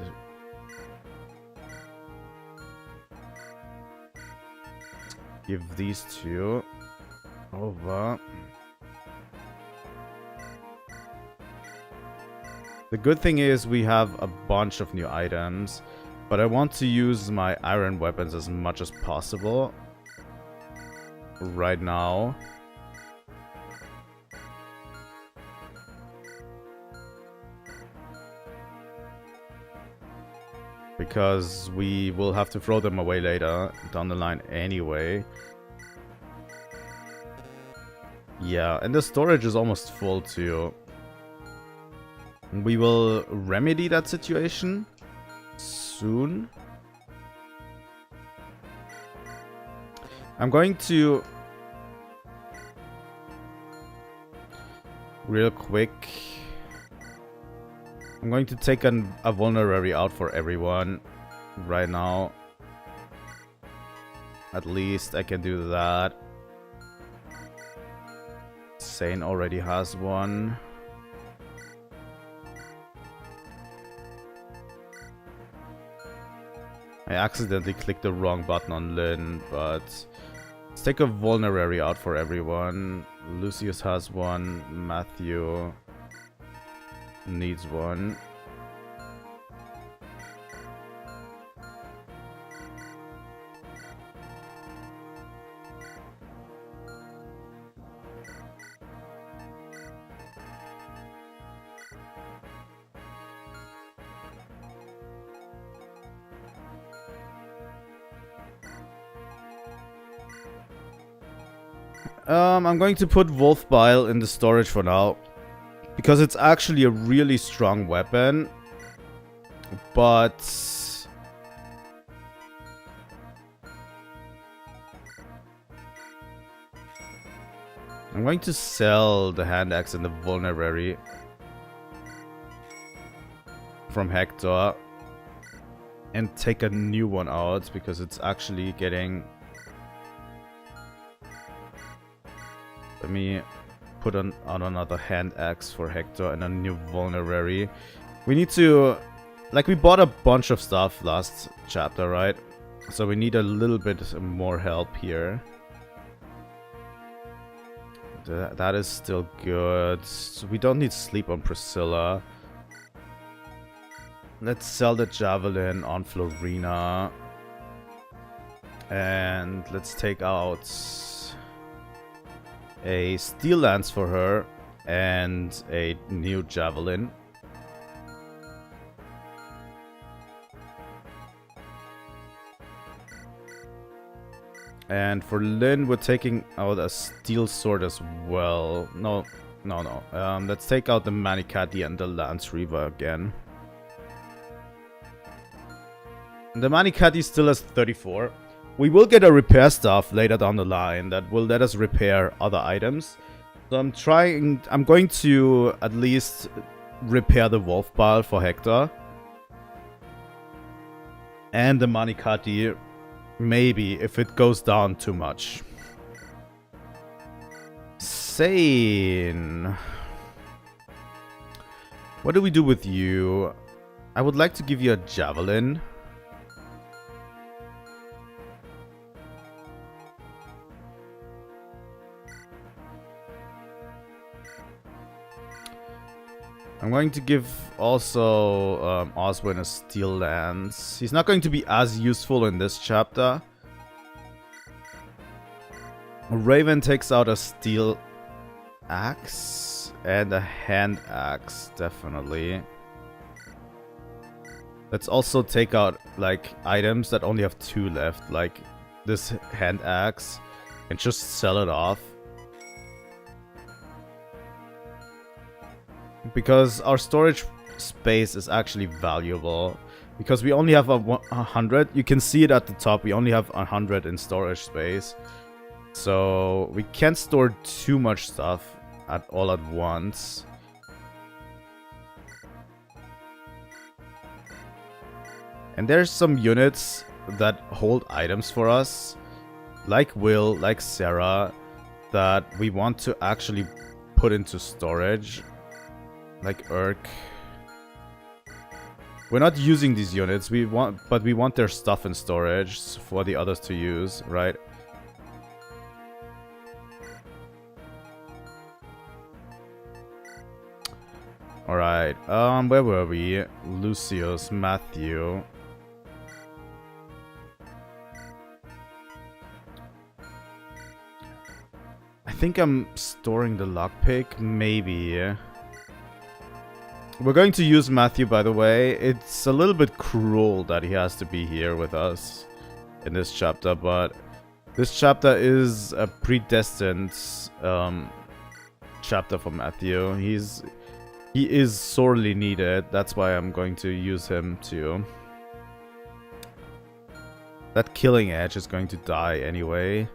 Give these two over. The good thing is we have a bunch of new items, but I want to use my iron weapons as much as possible right now. because we will have to throw them away later down the line anyway. Yeah, and the storage is almost full too. We will remedy that situation soon. I'm going to real quick. I'm going to take a vulnerary out for everyone right now. At least I can do that. Sane already has one. I accidentally clicked the wrong button on Lynn, but let's take a vulnerary out for everyone. Lucius has one. Matthew needs one. I'm going to put Wolf Bile in the storage for now, because it's actually a really strong weapon, but I'm going to sell the hand axe and the vulnerary from Hector and take a new one out, because it's actually getting... Let me put on another hand axe for Hector and a new vulnerary. We need to... Like, we bought a bunch of stuff last chapter, right? So we need a little bit more help here. That is still good. So we don't need sleep on Priscilla. Let's sell the javelin on Florina. And let's take out a steel lance for her and a new javelin. And for Lynn, we're taking out a steel sword as well. No. Let's take out the Manicati and the Lance Reaver again. The Manicati still has 34. We will get a repair staff later down the line that will let us repair other items. So I'm going to at least repair the Wolf Bile for Hector. And the Manicati, maybe, if it goes down too much. Sane. What do we do with you? I would like to give you a javelin. I'm going to give also Oswin a steel lance. He's not going to be as useful in this chapter. Raven takes out a steel axe and a hand axe, definitely. Let's also take out like items that only have 2 left, like this hand axe, and just sell it off. Because our storage space is actually valuable. Because we only have 100. You can see it at the top. We only have 100 in storage space. So we can't store too much stuff all at once. And there's some units that hold items for us. Like Will, like Sarah. That we want to actually put into storage. Like Urk. We're not using these units, but we want their stuff in storage for the others to use, right? Alright, where were we? Lucius, Matthew. I think I'm storing the lockpick, maybe. We're going to use Matthew, by the way. It's a little bit cruel that he has to be here with us in this chapter, but this chapter is a predestined chapter for Matthew. He is sorely needed. That's why I'm going to use him too. That killing edge is going to die anyway.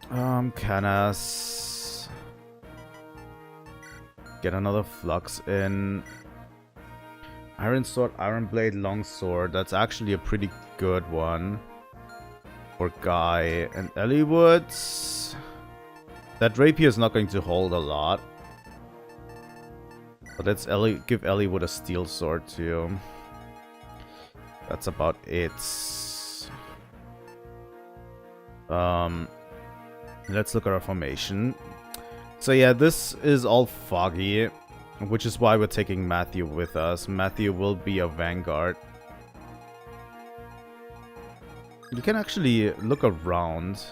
Canas. Get another flux in. Iron sword, iron blade, long sword. That's actually a pretty good one for Guy. And eliwood. That rapier is not going to hold a lot. But let's give eliwood a steel sword too. That's about it. Let's look at our formation. So yeah, this is all foggy, which is why we're taking Matthew with us. Matthew will be a vanguard. You can actually look around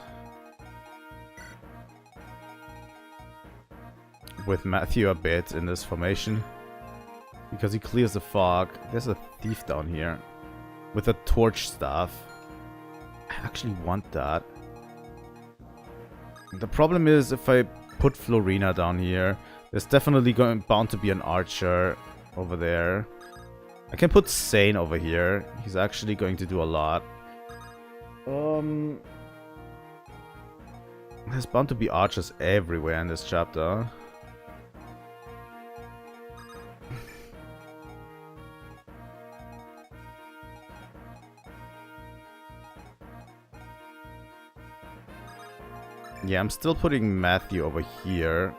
with Matthew a bit in this formation, because he clears the fog. There's a thief down here with a torch staff. I actually want that. The problem is, if I put Florina down here, there's definitely bound to be an archer over there. I can put Sane over here. He's actually going to do a lot. There's bound to be archers everywhere in this chapter. Yeah, I'm still putting Matthew over here.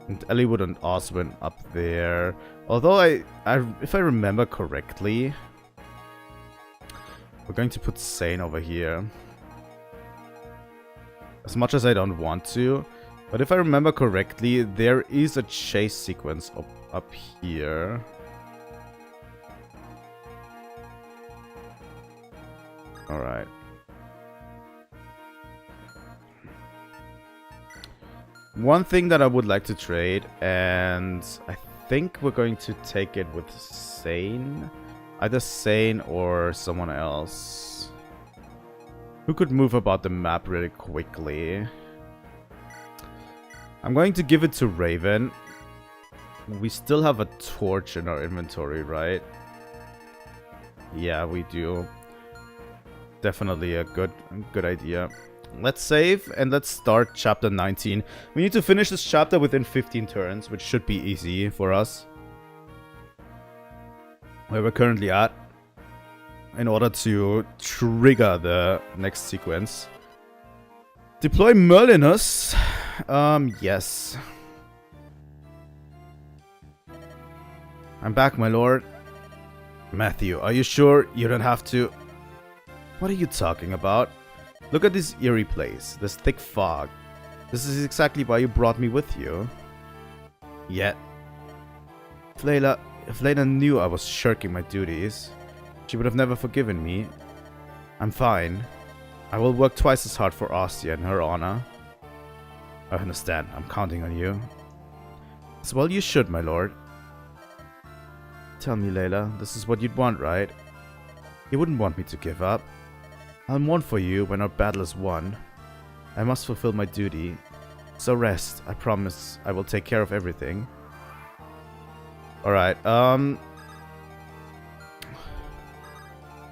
And Eliwood and Oswin up there. Although if I remember correctly, we're going to put Sane over here. As much as I don't want to. But if I remember correctly, there is a chase sequence up here. Alright. One thing that I would like to trade, and I think we're going to take it with Sane. Either Sane or someone else. Who could move about the map really quickly? I'm going to give it to Raven. We still have a torch in our inventory, right? Yeah, we do. Definitely a good idea. Let's save and let's start chapter 19. We need to finish this chapter within 15 turns, which should be easy for us. Where we're currently at, in order to trigger the next sequence. Deploy Merlinus. Yes. I'm back, my lord. Matthew, are you sure you don't have to... What are you talking about? Look at this eerie place, this thick fog. This is exactly why you brought me with you. Yet, if Layla knew I was shirking my duties, she would have never forgiven me. I'm fine. I will work twice as hard for Ostia in her honor. I understand. I'm counting on you. As well you should, my lord. Tell me, Layla, this is what you'd want, right? You wouldn't want me to give up. I'll mourn for you when our battle is won. I must fulfill my duty. So rest. I promise I will take care of everything. Alright,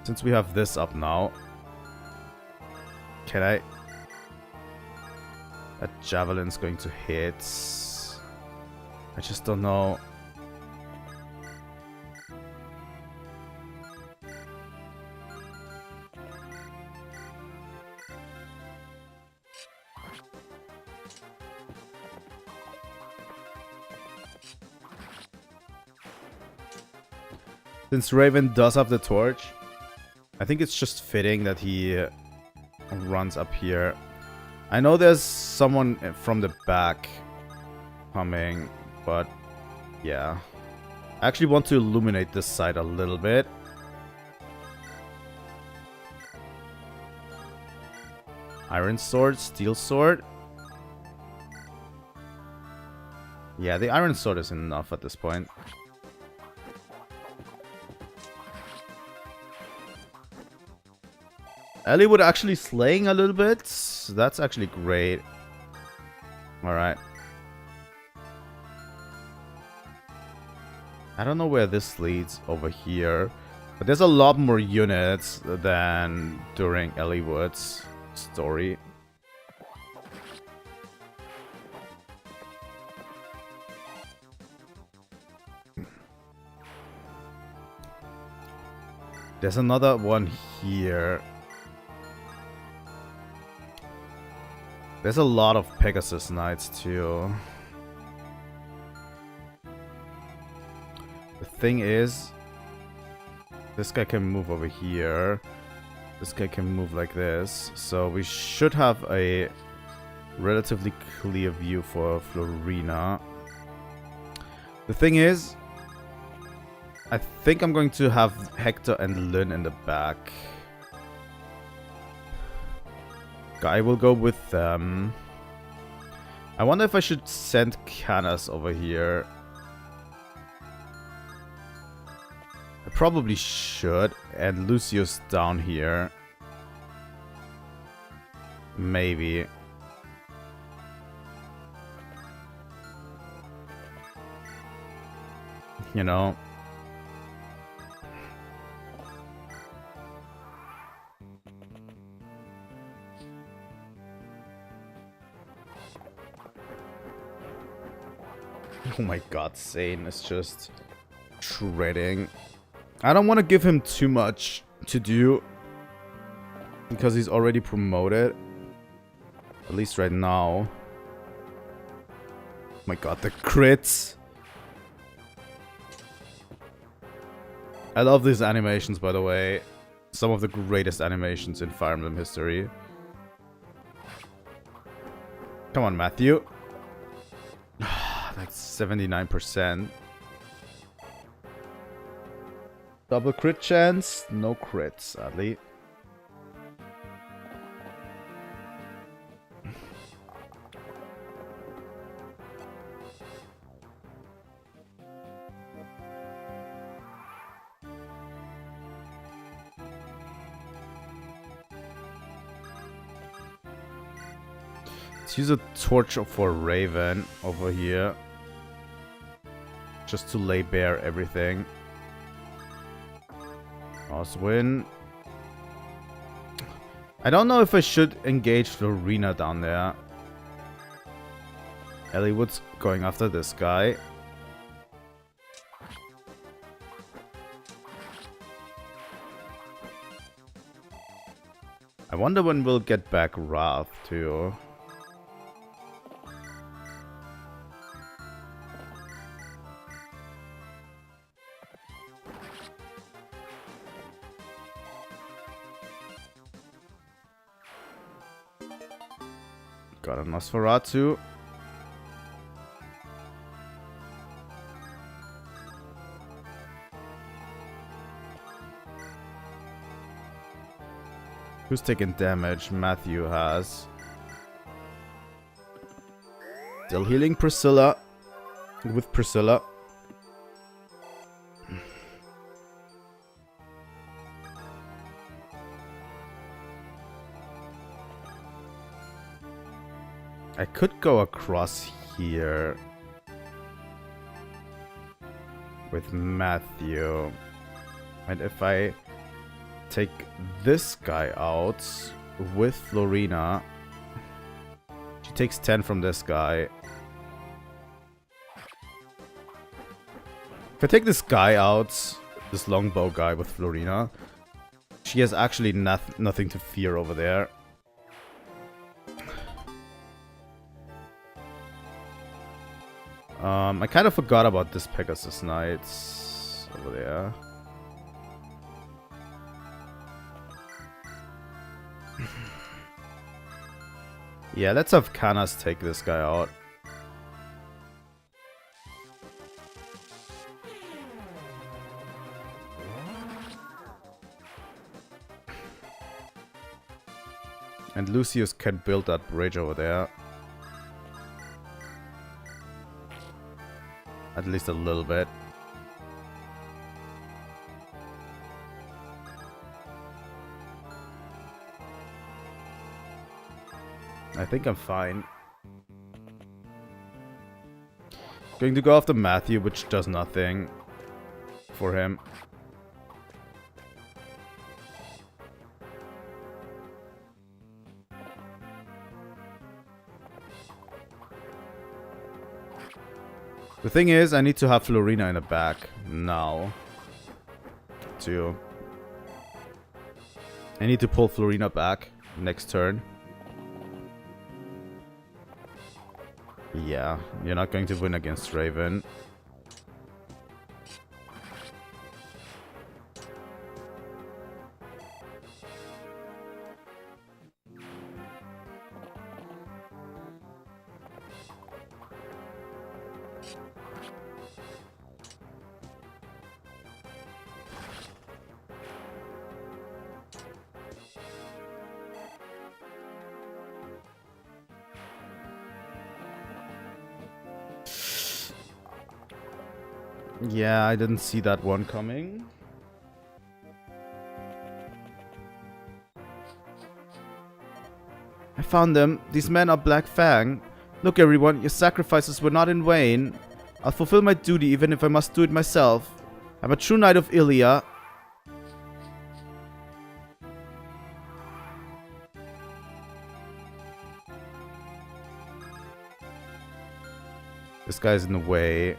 since we have this up now, can I... That javelin's going to hit. I just don't know. Since Raven does have the torch, I think it's just fitting that he runs up here. I know there's someone from the back coming, but yeah. I actually want to illuminate this side a little bit. Iron sword, steel sword. Yeah, the iron sword is enough at this point. Eliwood actually slaying a little bit. That's actually great. Alright. I don't know where this leads over here. But there's a lot more units than during Eliwood's story. There's another one here. There's a lot of Pegasus Knights too. The thing is, this guy can move over here. This guy can move like this. So we should have a relatively clear view for Florina. The thing is, I think I'm going to have Hector and Lynn in the back. I will go with them. I wonder if I should send Canas over here. I probably should. And Lucius down here. Maybe. You know. Oh my god, Zane is just shredding. I don't want to give him too much to do, because he's already promoted. At least right now. Oh my god, the crits. I love these animations, by the way. Some of the greatest animations in Fire Emblem history. Come on, Matthew. That's 79%. Double crit chance. No crits, sadly. Let's use a torch for Raven over here. Just to lay bare everything. Oswin. I don't know if I should engage Florina down there. Eliwood's going after this guy. I wonder when we'll get back Wrath too. Got a Nosferatu. Who's taking damage? Matthew has. Still healing Priscilla. With Priscilla. I could go across here with Matthew. And if I take this guy out with Florina, she takes 10 from this guy. If I take this guy out, this longbow guy with Florina, she has actually nothing to fear over there. I kind of forgot about this Pegasus Knights over there. Yeah, let's have Canas take this guy out. And Lucius can build that bridge over there. At least a little bit. I think I'm fine. Going to go after Matthew, which does nothing for him. The thing is, I need to have Florina in the back now. I need to pull Florina back next turn. Yeah, you're not going to win against Raven. Yeah, I didn't see that one coming. I found them. These men are Black Fang. Look, everyone, your sacrifices were not in vain. I'll fulfill my duty even if I must do it myself. I'm a true knight of Ilia. This guy's in the way.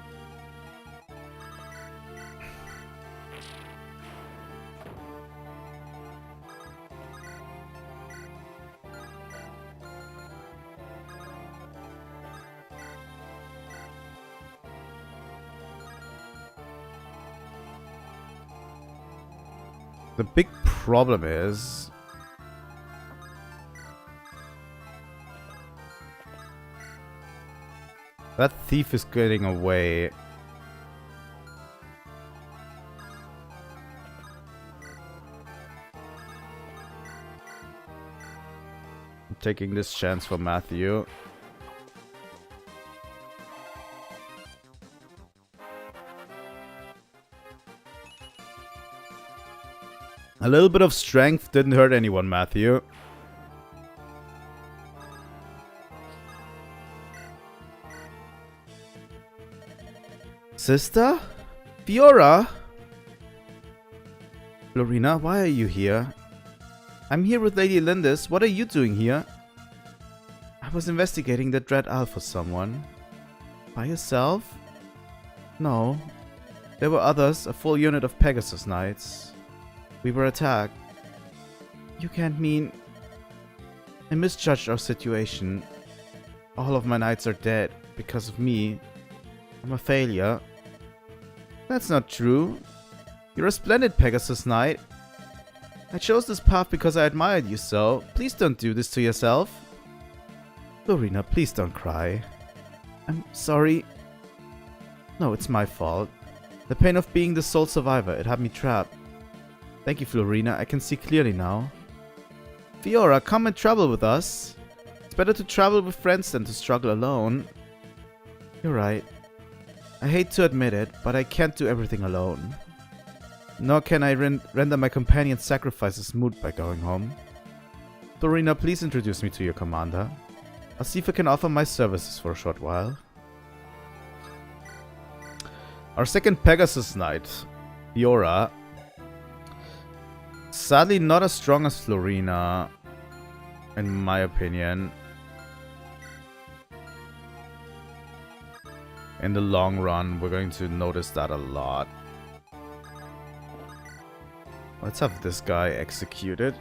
The big problem is... that thief is getting away. I'm taking this chance for Matthew. A little bit of strength didn't hurt anyone, Matthew. Sister? Fiora? Florina, why are you here? I'm here with Lady Lindis. What are you doing here? I was investigating the Dread Owl for someone. By yourself? No. There were others, a full unit of Pegasus Knights. We were attacked. You can't mean... I misjudged our situation. All of my knights are dead because of me. I'm a failure. That's not true. You're a splendid Pegasus Knight. I chose this path because I admired you so. Please don't do this to yourself. Lorena, please don't cry. I'm sorry. No, it's my fault. The pain of being the sole survivor, it had me trapped. Thank you, Florina. I can see clearly now. Fiora, come and travel with us. It's better to travel with friends than to struggle alone. You're right. I hate to admit it, but I can't do everything alone. Nor can I render my companion's sacrifices moot by going home. Florina, please introduce me to your commander. I'll see if I can offer my services for a short while. Our second Pegasus Knight, Fiora. Sadly, not as strong as Florina, in my opinion. In the long run, we're going to notice that a lot. Let's have this guy executed.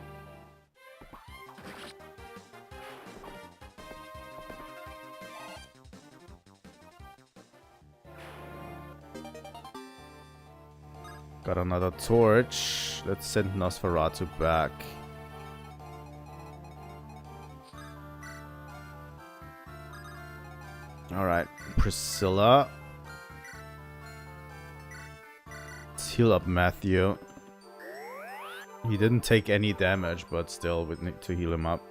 Got another torch. Let's send Nosferatu back. Alright, Priscilla. Let's heal up Matthew. He didn't take any damage, but still we need to heal him up.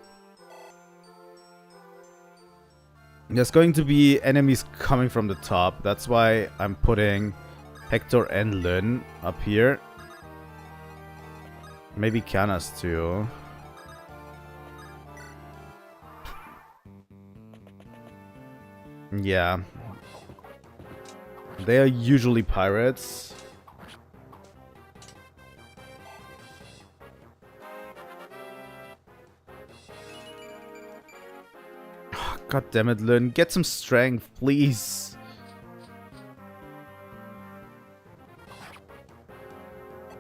There's going to be enemies coming from the top. That's why I'm putting Hector and Lynn up here. Maybe Canas too. Yeah. They are usually pirates. God damn it, Lynn. Get some strength, please.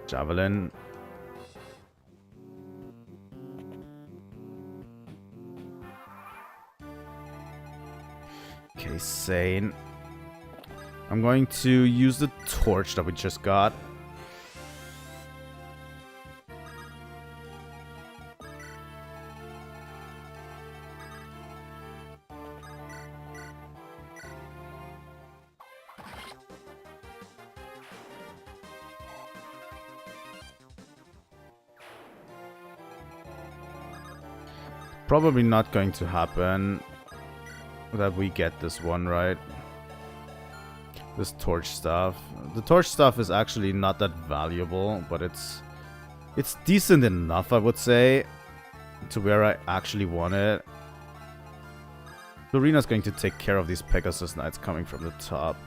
Javelin. Okay, sane. I'm going to use the torch that we just got. Probably not going to happen that we get this one right. This torch stuff. The torch stuff is actually not that valuable, but it's decent enough, I would say, to where I actually want it. Lorena's going to take care of these Pegasus Knights coming from the top.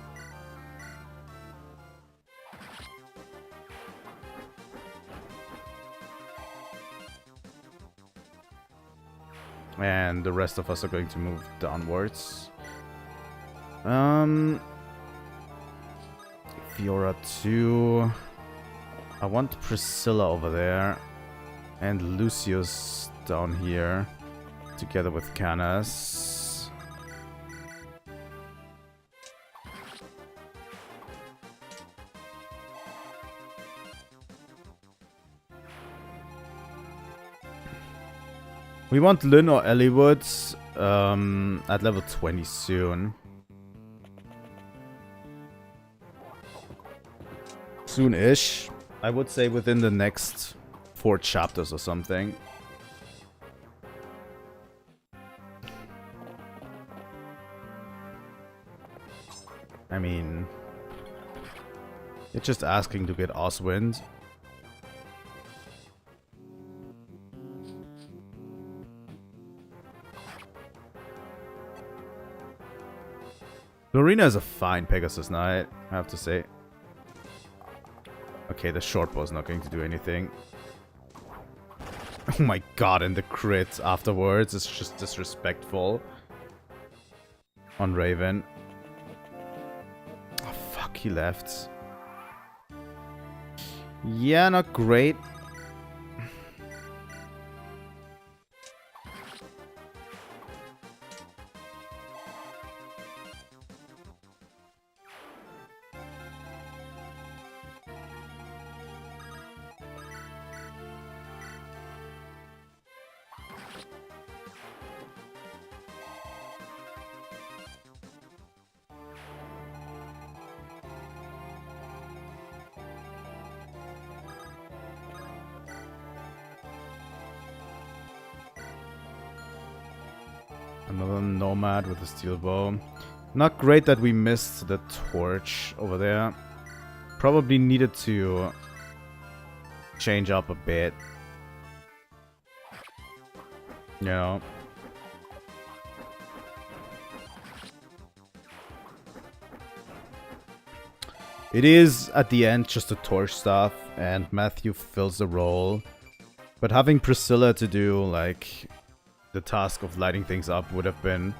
And the rest of us are going to move downwards. Fiora 2. I want Priscilla over there. And Lucius down here. Together with Canas. We want Lynn or Eliwood at level 20 soon. Soon-ish. I would say within the next 4 chapters or something. I mean, it's just asking to get Oswind. Lorena is a fine Pegasus Knight, I have to say. Okay, the short bow is not going to do anything. Oh my god, and the crit afterwards is just disrespectful. On Raven. Oh fuck, he left. Yeah, not great. Another nomad with a steel bow. Not great that we missed the torch over there. Probably needed to change up a bit. You know. It is, at the end, just a torch stuff, and Matthew fills the role. But having Priscilla to do, like, the task of lighting things up would have been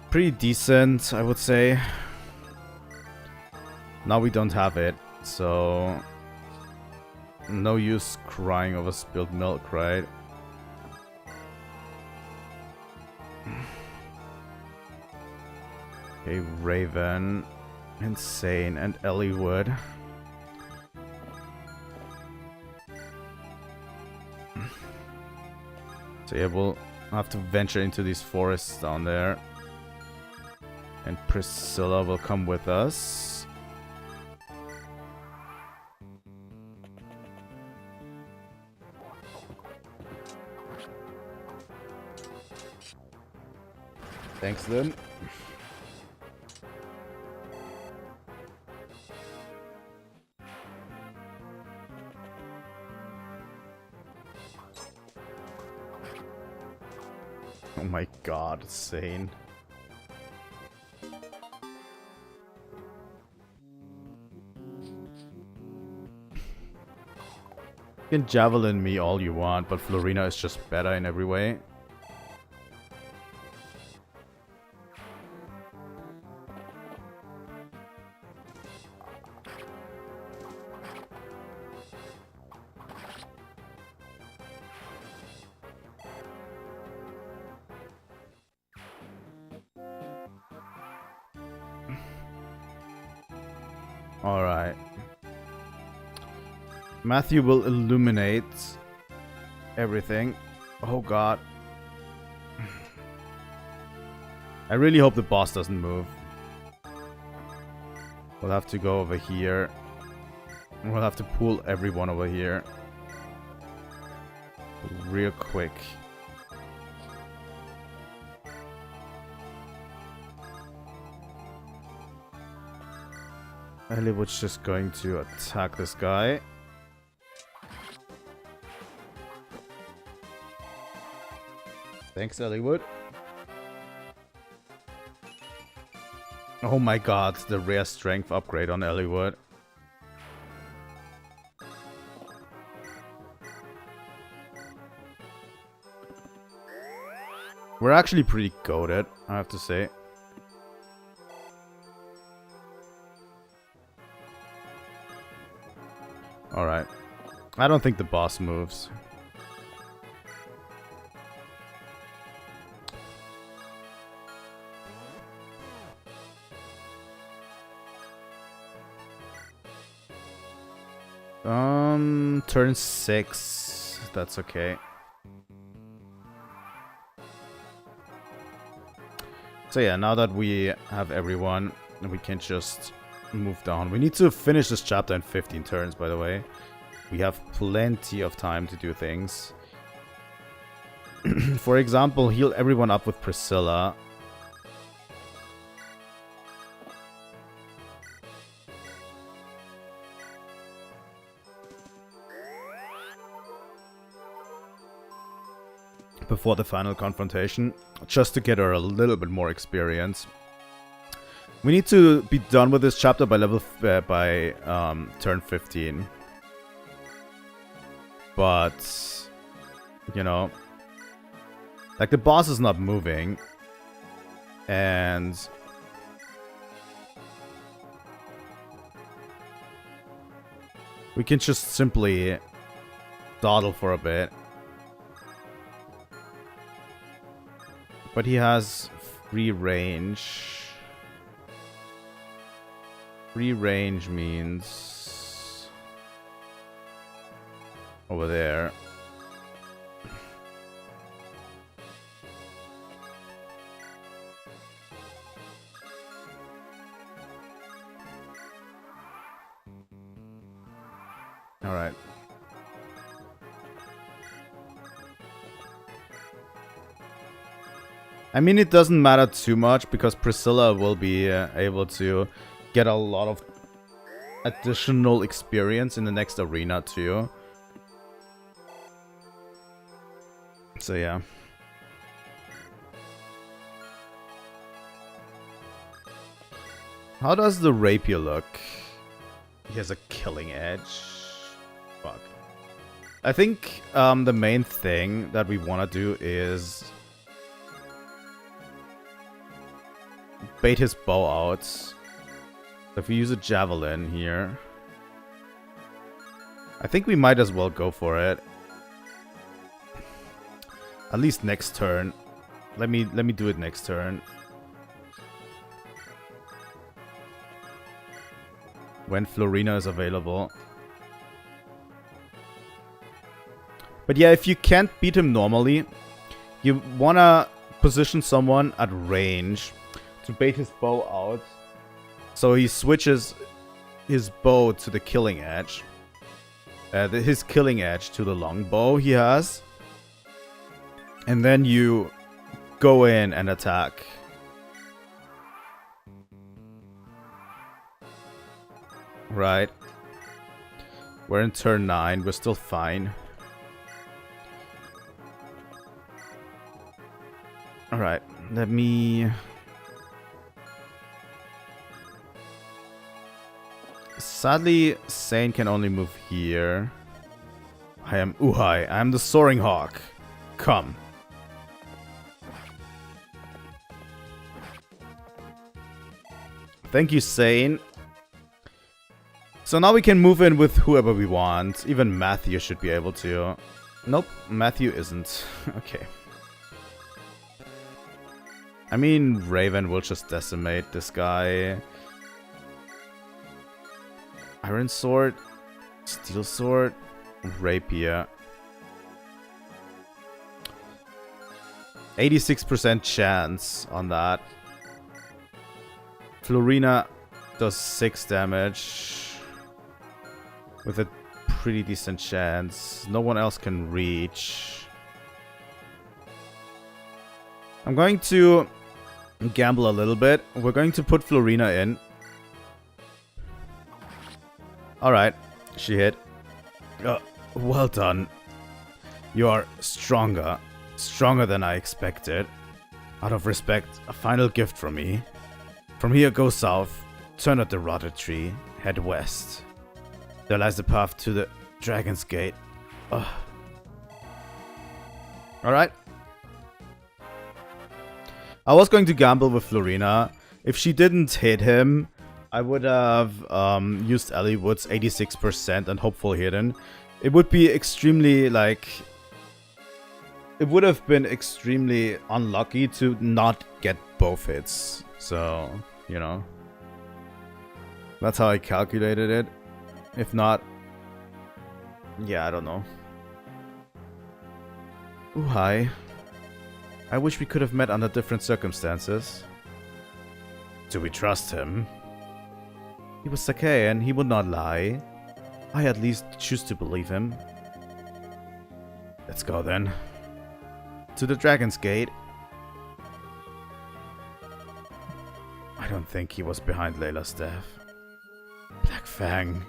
pretty decent, I would say. Now we don't have it, so no use crying over spilled milk, right? Okay, Raven, Insane, and Eliwood. So yeah, we'll have to venture into these forests down there. And Priscilla will come with us. Thanks, then. Oh my god, insane. You can javelin me all you want, but Florina is just better in every way. Alright. Matthew will illuminate everything. Oh god. I really hope the boss doesn't move. We'll have to go over here. We'll have to pull everyone over here. Real quick. Eliwood's just going to attack this guy. Thanks, Eliwood. Oh my god, the rare strength upgrade on Eliwood. We're actually pretty goated, I have to say. Alright. I don't think the boss moves. Turn 6. That's okay. So yeah, now that we have everyone, we can just move down. We need to finish this chapter in 15 turns, by the way. We have plenty of time to do things. For example, heal everyone up with Priscilla. Before the final confrontation, just to get her a little bit more experience. We need to be done with this chapter by turn 15. But, you know, like the boss is not moving, and we can just simply dawdle for a bit. But he has free range. Free range means over there. All right. I mean, it doesn't matter too much because Priscilla will be able to get a lot of additional experience in the next arena too. So yeah. How does the rapier look? He has a killing edge. Fuck. I think the main thing that we want to do is bait his bow out. If we use a javelin here, I think we might as well go for it. At least next turn. Let me do it next turn. When Florina is available. But yeah, if you can't beat him normally, you wanna position someone at range to bait his bow out, so he switches his bow to the killing edge. His killing edge to the long bow he has. And then you go in and attack Right. We're in turn 9. We're still fine. Alright. Let me... Sadly, Sane can only move here. I am Uhai. I am the Soaring Hawk. Come. Thank you, Sane. So now we can move in with whoever we want. Even Matthew should be able to. Nope, Matthew isn't. Okay. I mean, Raven will just decimate this guy. Iron Sword, Steel Sword, Rapier. 86% chance on that. Florina does 6 damage. With a pretty decent chance. No one else can reach. I'm going to gamble a little bit. We're going to put Florina in. Alright, she hit. Well done. You are stronger. Stronger than I expected. Out of respect, a final gift from me. From here, go south. Turn at the rotted tree. Head west. There lies the path to the Dragon's Gate. Alright. I was going to gamble with Florina. If she didn't hit him, I would have used eliwood's 86% and hopeful hidden. It would be extremely, like... It would have been extremely unlucky to not get both hits. So, you know. That's how I calculated it. If not... Yeah, I don't know. Ooh, hi. I wish we could have met under different circumstances. Do we trust him? He was Sakaean, he would not lie. I at least choose to believe him. Let's go then. To the Dragon's Gate. I don't think he was behind Layla's death. Black Fang.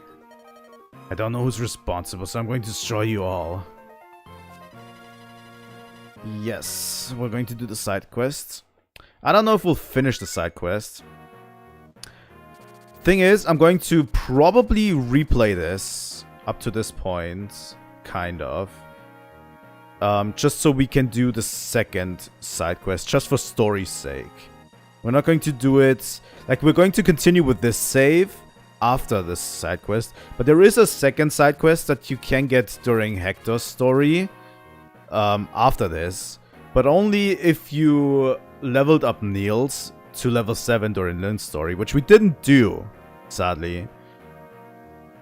I don't know who's responsible, so I'm going to destroy you all. Yes, we're going to do the side quest. I don't know if we'll finish the side quest. Thing is, I'm going to probably replay this up to this point, kind of. Just so we can do the second side quest, just for story's sake. We're not going to do it... Like, we're going to continue with this save after this side quest. But there is a second side quest that you can get during Hector's story after this. But only if you leveled up Niels to level 7 during Lynn's story, which we didn't do, sadly.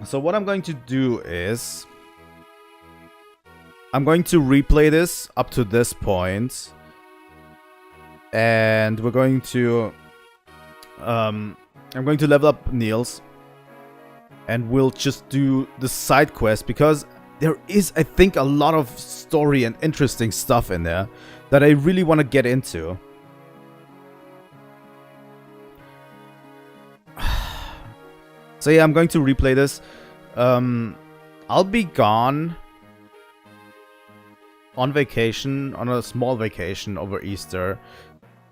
So what I'm going to do is... I'm going to replay this up to this point. And we're going to... I'm going to level up Niels. And we'll just do the side quest, because there is, I think, a lot of story and interesting stuff in there that I really want to get into. So yeah, I'm going to replay this. I'll be gone on vacation, on a small vacation over Easter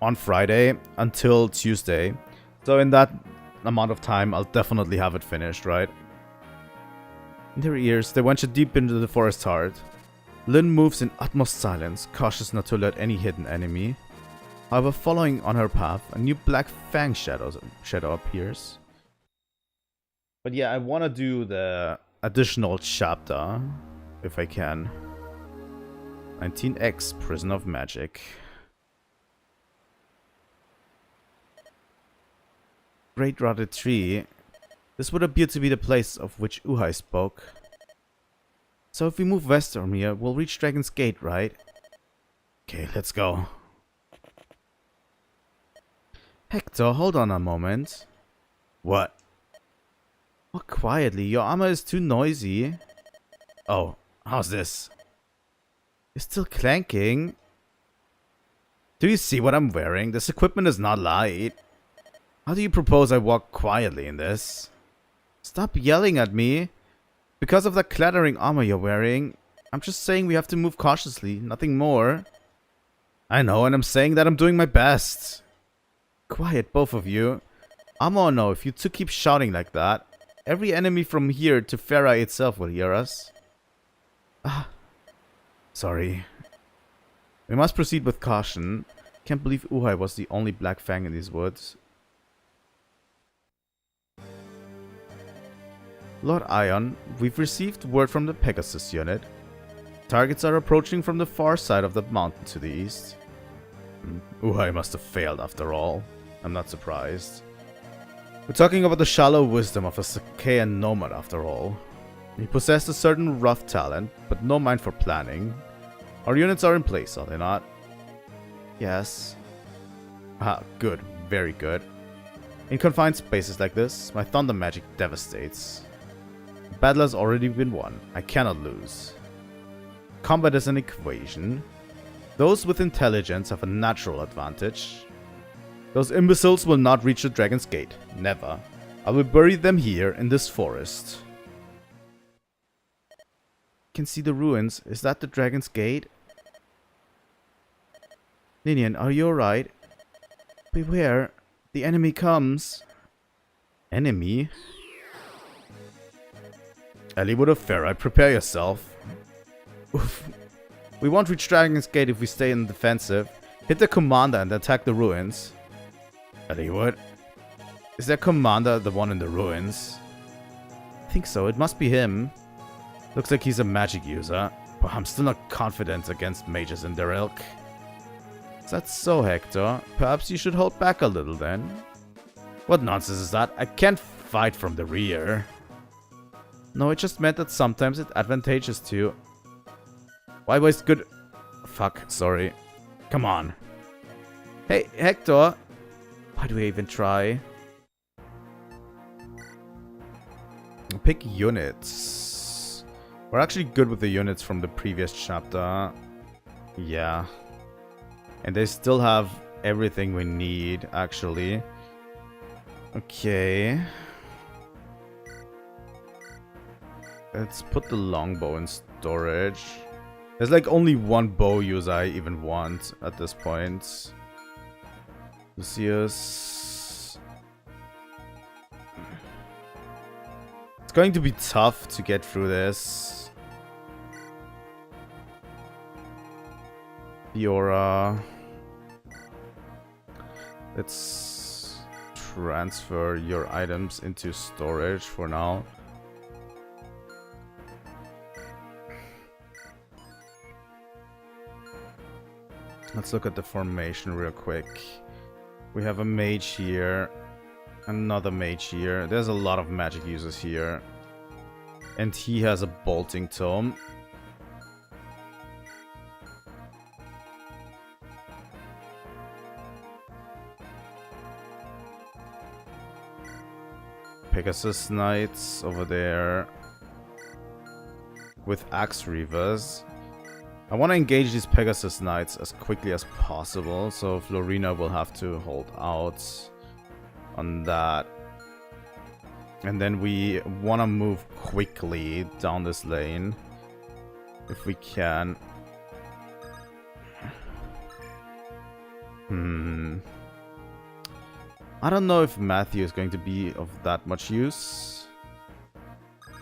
on Friday until Tuesday. So in that amount of time, I'll definitely have it finished, right? In their ears, they venture deep into the forest heart. Lynn moves in utmost silence, cautious not to alert any hidden enemy. However, following on her path, a new black fang shadow appears. But yeah, I want to do the additional chapter, if I can. 19X, Prison of Magic. Great Rotted Tree. This would appear to be the place of which Uhai spoke. So if we move west from here, we'll reach Dragon's Gate, right? Okay, let's go. Hector, hold on a moment. What? Walk quietly, your armor is too noisy. Oh, how's this? You're still clanking. Do you see what I'm wearing? This equipment is not light. How do you propose I walk quietly in this? Stop yelling at me. Because of that clattering armor you're wearing. I'm just saying we have to move cautiously, nothing more. I know, and I'm saying that I'm doing my best. Quiet, both of you. Armor or no, if you two keep shouting like that, every enemy from here to Farah itself will hear us. Sorry. We must proceed with caution. Can't believe Uhai was the only Black Fang in these woods. Lord Ion, we've received word from the Pegasus unit. Targets are approaching from the far side of the mountain to the east. Uhai must have failed after all. I'm not surprised. We're talking about the shallow wisdom of a Sakean nomad after all. He possessed a certain rough talent, but no mind for planning. Our units are in place, are they not? Yes. Ah, good. Very good. In confined spaces like this, my thunder magic devastates. The battle has already been won. I cannot lose. Combat is an equation. Those with intelligence have a natural advantage. Those imbeciles will not reach the Dragon's Gate. Never. I will bury them here in this forest. Can see the ruins. Is that the Dragon's Gate? Ninian, are you alright? Beware. The enemy comes. Enemy? Eliwood of Farah, prepare yourself. Oof. We won't reach Dragon's Gate if we stay in the defensive. Hit the commander and attack the ruins. Eliwood? Is their commander the one in the ruins? I think so. It must be him. Looks like he's a magic user. But I'm still not confident against mages in their ilk. Is that so, Hector? Perhaps you should hold back a little then. What nonsense is that? I can't fight from the rear. No, it just meant that sometimes it's advantageous to. Why waste good... Fuck, sorry. Come on. Hey, Hector. Why do we even try? Pick units. We're actually good with the units from the previous chapter. Yeah. And they still have everything we need, actually. Okay. Let's put the longbow in storage. There's like only one bow user I even want at this point. Lucius. It's going to be tough to get through this. Fiora. Let's transfer your items into storage for now. Let's look at the formation real quick. We have a mage here. Another mage here. There's a lot of magic users here. And he has a bolting tome. Pegasus Knights over there. With Axe Reavers. I want to engage these Pegasus Knights as quickly as possible, so Florina will have to hold out on that. And then we want to move quickly down this lane, if we can. I don't know if Matthew is going to be of that much use.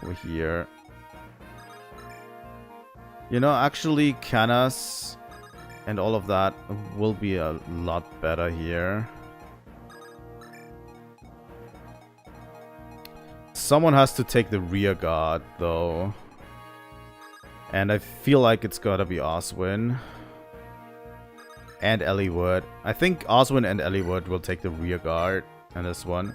Over here. You know, actually, Canas and all of that will be a lot better here. Someone has to take the rear guard, though. And I feel like it's gotta be Oswin. And Eliwood. I think Oswin and Eliwood will take the rear guard in this one.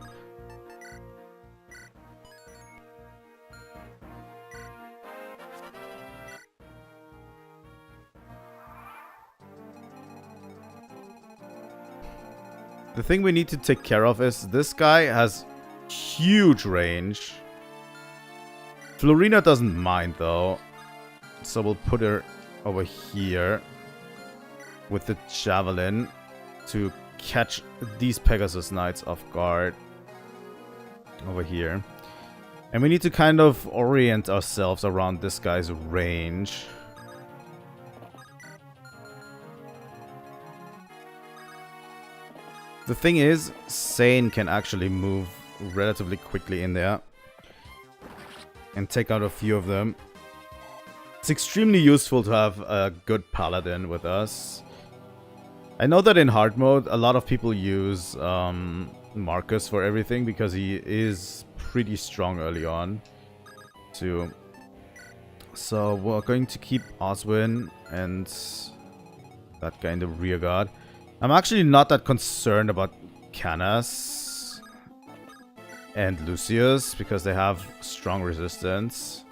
The thing we need to take care of is this guy has huge range. Florina doesn't mind though. So we'll put her over here with the javelin to catch these Pegasus Knights off guard. Over here. And we need to kind of orient ourselves around this guy's range. The thing is, Sane can actually move relatively quickly in there and take out a few of them. It's extremely useful to have a good paladin with us. I know that in hard mode, a lot of people use Marcus for everything because he is pretty strong early on too. So we're going to keep Oswin and that guy in the rear guard. I'm actually not that concerned about Canas and Lucius because they have strong resistance.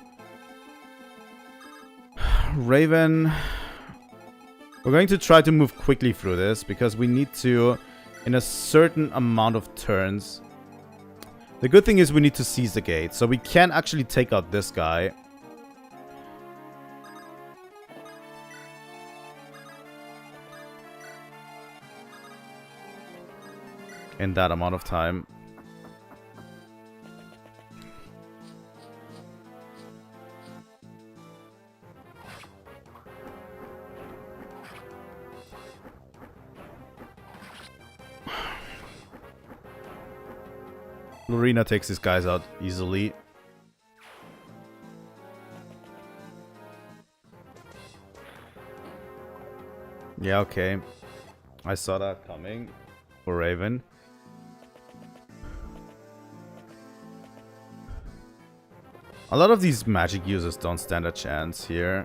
Raven, we're going to try to move quickly through this because we need to, in a certain amount of turns. The good thing is we need to seize the gate, so we can actually take out this guy. In that amount of time. Lorena takes these guys out easily. Yeah, okay. I saw that coming for Raven. A lot of these magic users don't stand a chance here.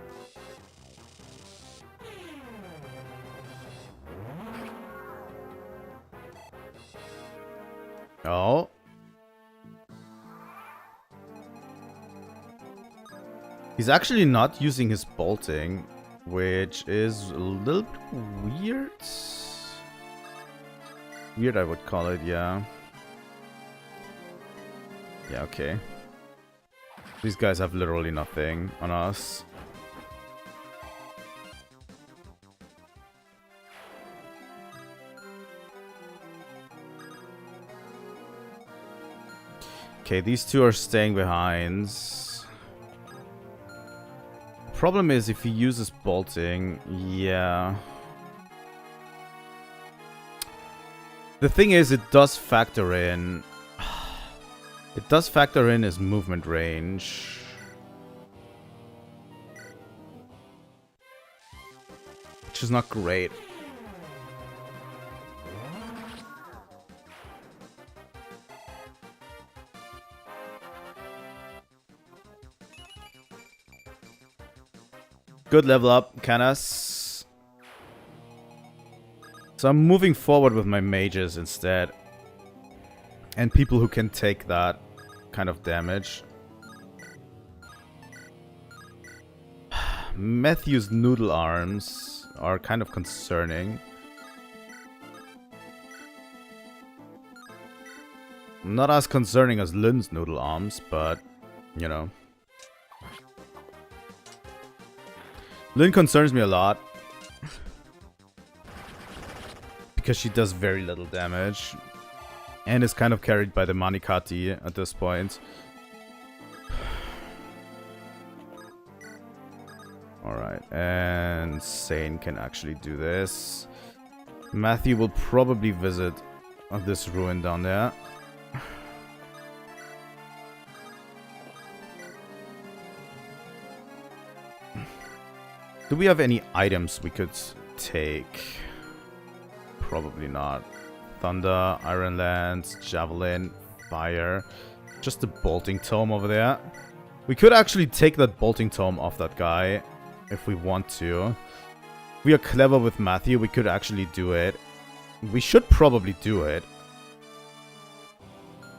Oh. He's actually not using his bolting, which is a little bit weird. Weird, I would call it, yeah. Yeah, okay. These guys have literally nothing on us. Okay, these two are staying behind. Problem is if he uses bolting, yeah. The thing is, it does factor in. It does factor in his movement range. Which is not great. Good level up, Canas. So I'm moving forward with my mages instead. And people who can take that kind of damage. Matthew's noodle arms are kind of concerning. Not as concerning as Lynn's noodle arms, but, you know. Lynn concerns me a lot. Because she does very little damage. And is kind of carried by the Manikati at this point. Alright, and Sane can actually do this. Matthew will probably visit this ruin down there. Do we have any items we could take? Probably not. Thunder, Iron Lance, Javelin, Fire. Just the Bolting Tome over there. We could actually take that Bolting Tome off that guy if we want to. If we are clever with Matthew, we could actually do it. We should probably do it,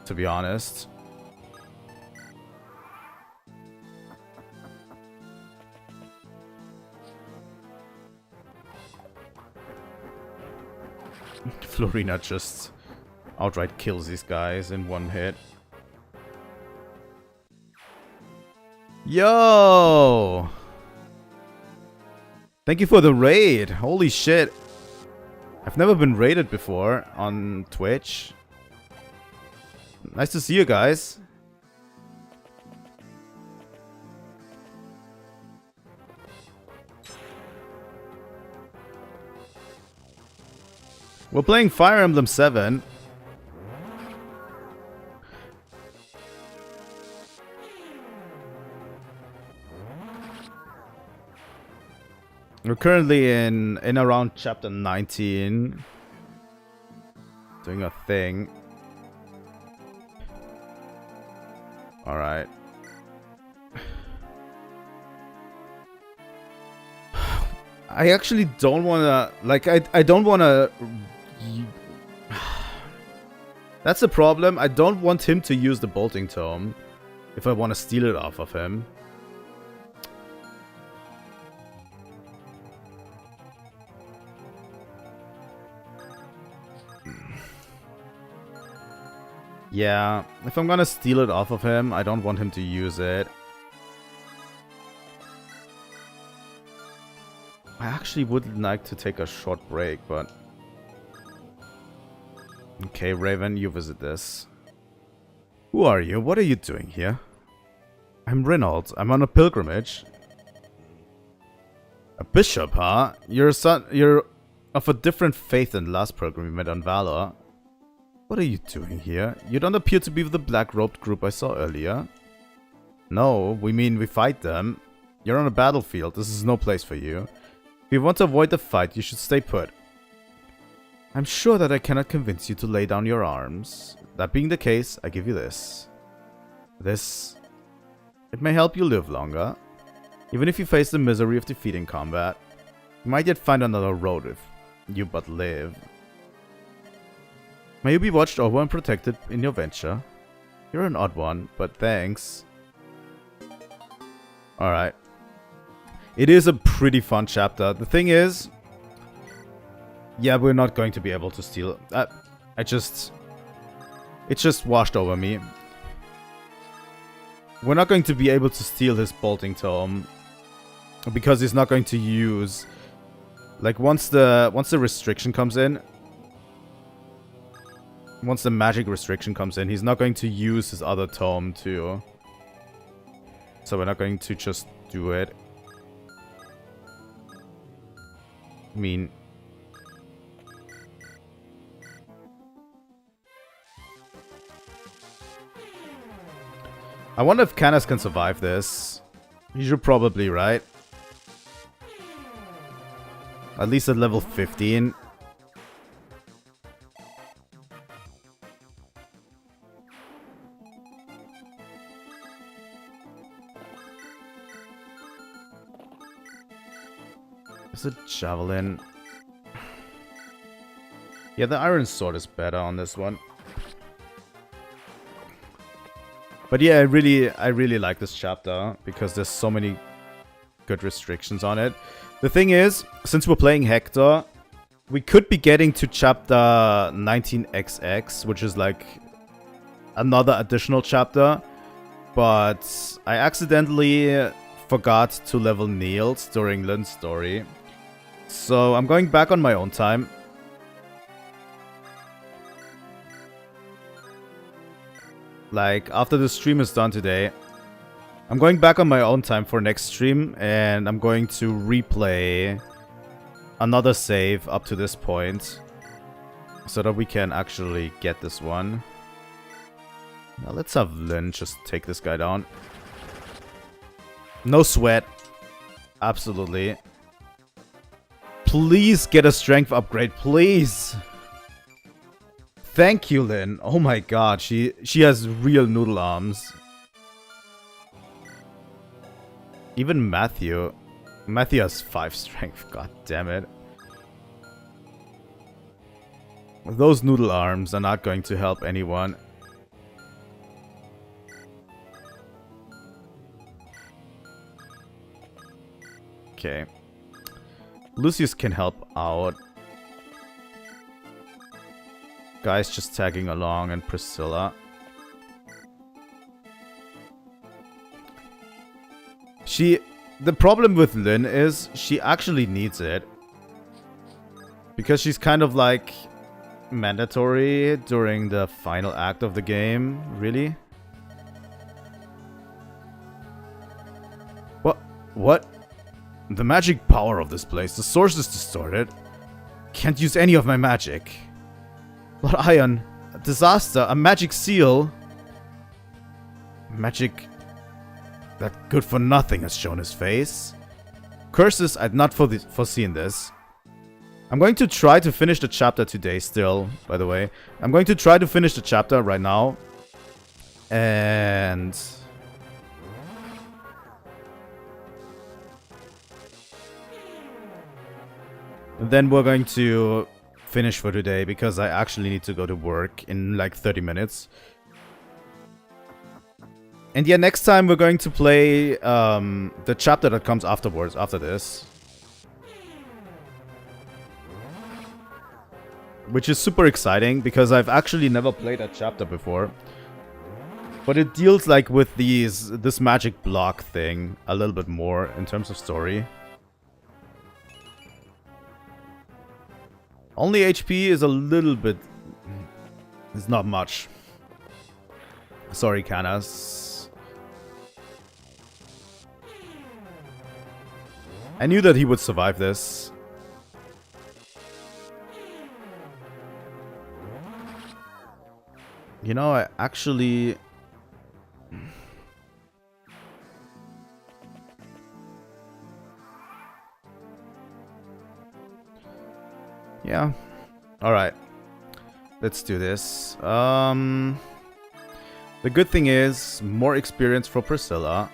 to be honest. Florina just outright kills these guys in one hit. Yo! Thank you for the raid. Holy shit. I've never been raided before on Twitch. Nice to see you guys. We're playing Fire Emblem 7. We're currently in around chapter 19. Doing a thing. Alright. I actually don't wanna, like, I don't wanna... That's the problem. I don't want him to use the bolting tome if I want to steal it off of him. Yeah, if I'm gonna steal it off of him, I don't want him to use it. I actually would like to take a short break, but... Okay, Raven, you visit this. Who are you? What are you doing here? I'm Reynolds. I'm on a pilgrimage. A bishop, huh? You're of a different faith than the last pilgrim we met on Valor. What are you doing here? You don't appear to be with the black-robed group I saw earlier. No, we fight them. You're on a battlefield. This is no place for you. If you want to avoid the fight, you should stay put. I'm sure that I cannot convince you to lay down your arms. That being the case, I give you this. This... It may help you live longer. Even if you face the misery of defeat in combat, you might yet find another road if you but live. May you be watched over and protected in your venture. You're an odd one, but thanks. Alright. It is a pretty fun chapter. The thing is... Yeah, we're not going to be able to steal... It just washed over me. We're not going to be able to steal his bolting tome. Because he's not going to use... Like, once the restriction comes in... Once the magic restriction comes in, he's not going to use his other tome too. So we're not going to just do it. I mean... I wonder if Canis can survive this. He should probably, right? At least at level 15. Is it javelin? Yeah, the iron sword is better on this one. But yeah, I really like this chapter because there's so many good restrictions on it. The thing is, since we're playing Hector, we could be getting to chapter 19XX, which is like another additional chapter. But I accidentally forgot to level Niels during Lynn's story. So I'm going back on my own time. Like, after the stream is done today, I'm going back on my own time for next stream, and I'm going to replay another save up to this point, so that we can actually get this one. Now let's have Lynn just take this guy down. No sweat. Absolutely. Please get a strength upgrade, please. Thank you, Lynn. Oh my god, she has real noodle arms. Even Matthew. Matthew has 5 strength, god damn it. Those noodle arms are not going to help anyone. Okay. Lucius can help out. Guy's just tagging along, and Priscilla. The problem with Lynn is she actually needs it. Because she's kind of like mandatory during the final act of the game. Really? What? The magic power of this place. The source is distorted. Can't use any of my magic. Blood iron. A disaster. A magic seal. Magic that good for nothing has shown his face. Curses, I'd not foreseen this. I'm going to try to finish the chapter today still, by the way. I'm going to try to finish the chapter right now. And then we're going to finish for today because I actually need to go to work in like 30 minutes. And yeah, next time we're going to play the chapter that comes afterwards, after this. Which is super exciting because I've actually never played that chapter before. But it deals like with this magic block thing a little bit more in terms of story. Only HP is a little bit... It's not much. Sorry, Canas. I knew that he would survive this. You know, I actually... Yeah. Alright. Let's do this. The good thing is, more experience for Priscilla.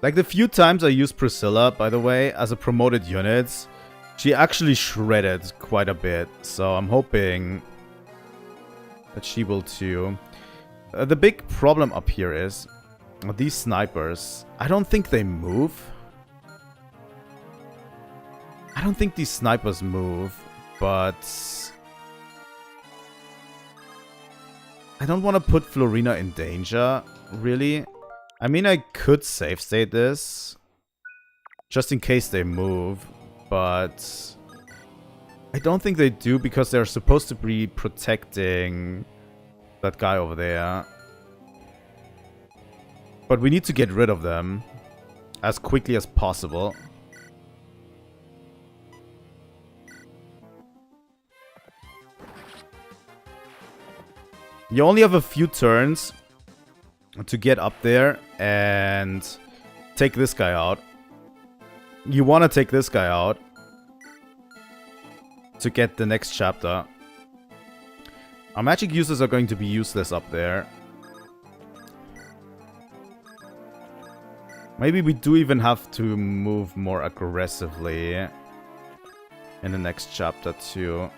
Like the few times I used Priscilla, by the way, as a promoted unit, she actually shredded quite a bit. So I'm hoping that she will too. The big problem up here is these snipers. I don't think they move. I don't think these snipers move, but I don't want to put Florina in danger, really. I mean, I could save state this just in case they move, but I don't think they do because they're supposed to be protecting that guy over there. But we need to get rid of them as quickly as possible. You only have a few turns to get up there and take this guy out. You want to take this guy out to get the next chapter. Our magic users are going to be useless up there. Maybe we do even have to move more aggressively in the next chapter too.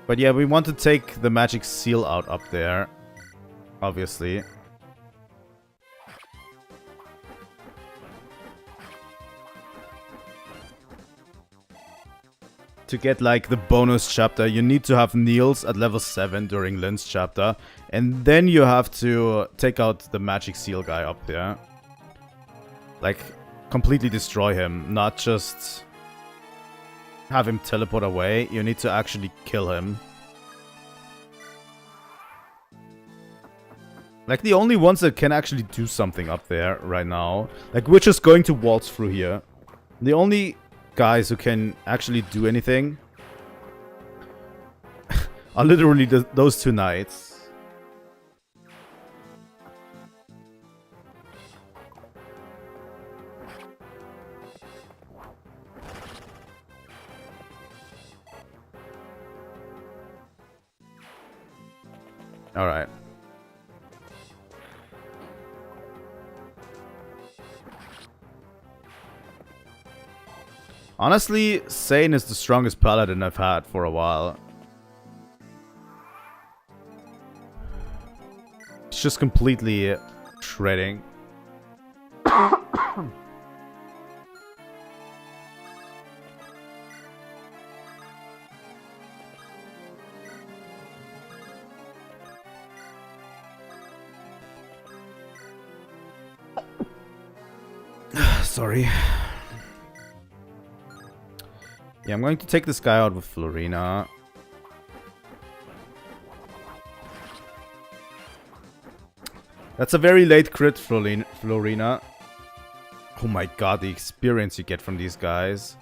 But yeah, we want to take the magic seal out up there, obviously. To get like the bonus chapter, you need to have Niels at level 7 during Lynn's chapter. And then you have to take out the magic seal guy up there. Like, completely destroy him, not just have him teleport away. You need to actually kill him. Like, the only ones that can actually do something up there right now. Like, we're just going to waltz through here. The only guys who can actually do anything are literally those two knights. Alright. Honestly, Sane is the strongest paladin I've had for a while. It's just completely shredding. Sorry. Yeah, I'm going to take this guy out with Florina. That's a very late crit, Florina. Oh my god, the experience you get from these guys.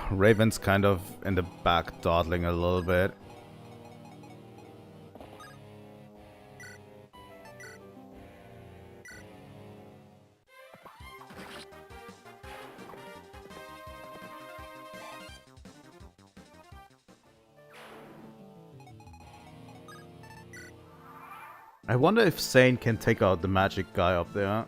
Raven's kind of in the back dawdling a little bit. I wonder if Sane can take out the magic guy up there.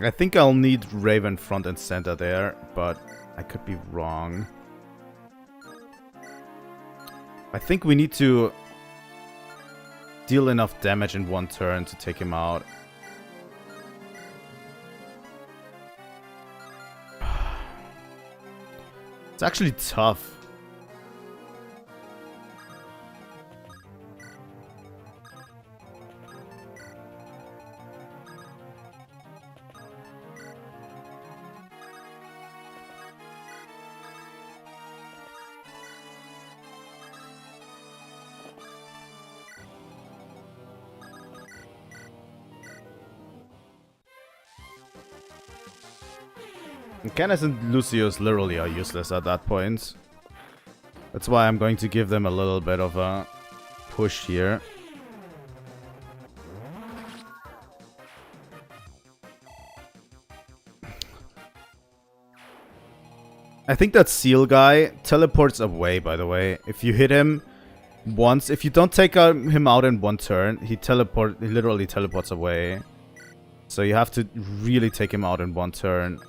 I think I'll need Raven front and center there, but I could be wrong. I think we need to deal enough damage in one turn to take him out. It's actually tough. Kenneth and Lucius literally are useless at that point. That's why I'm going to give them a little bit of a push here. I think that seal guy teleports away, by the way. If you hit him once, if you don't take him out in one turn, he literally teleports away. So you have to really take him out in one turn.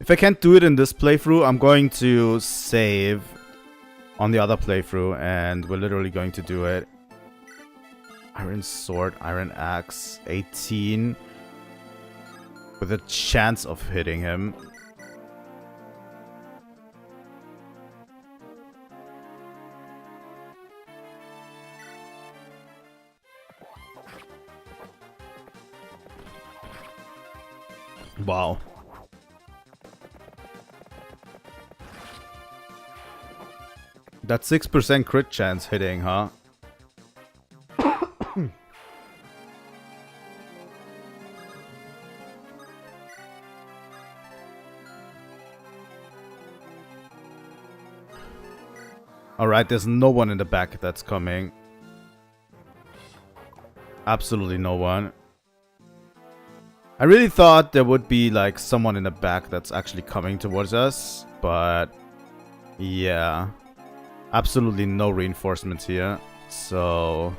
If I can't do it in this playthrough, I'm going to save on the other playthrough, and we're literally going to do it. Iron Sword, Iron Axe, 18. With a chance of hitting him. Wow. That 6% crit chance hitting, huh? Alright, there's no one in the back that's coming. Absolutely no one. I really thought there would be like someone in the back that's actually coming towards us, but yeah. Absolutely no reinforcements here, so...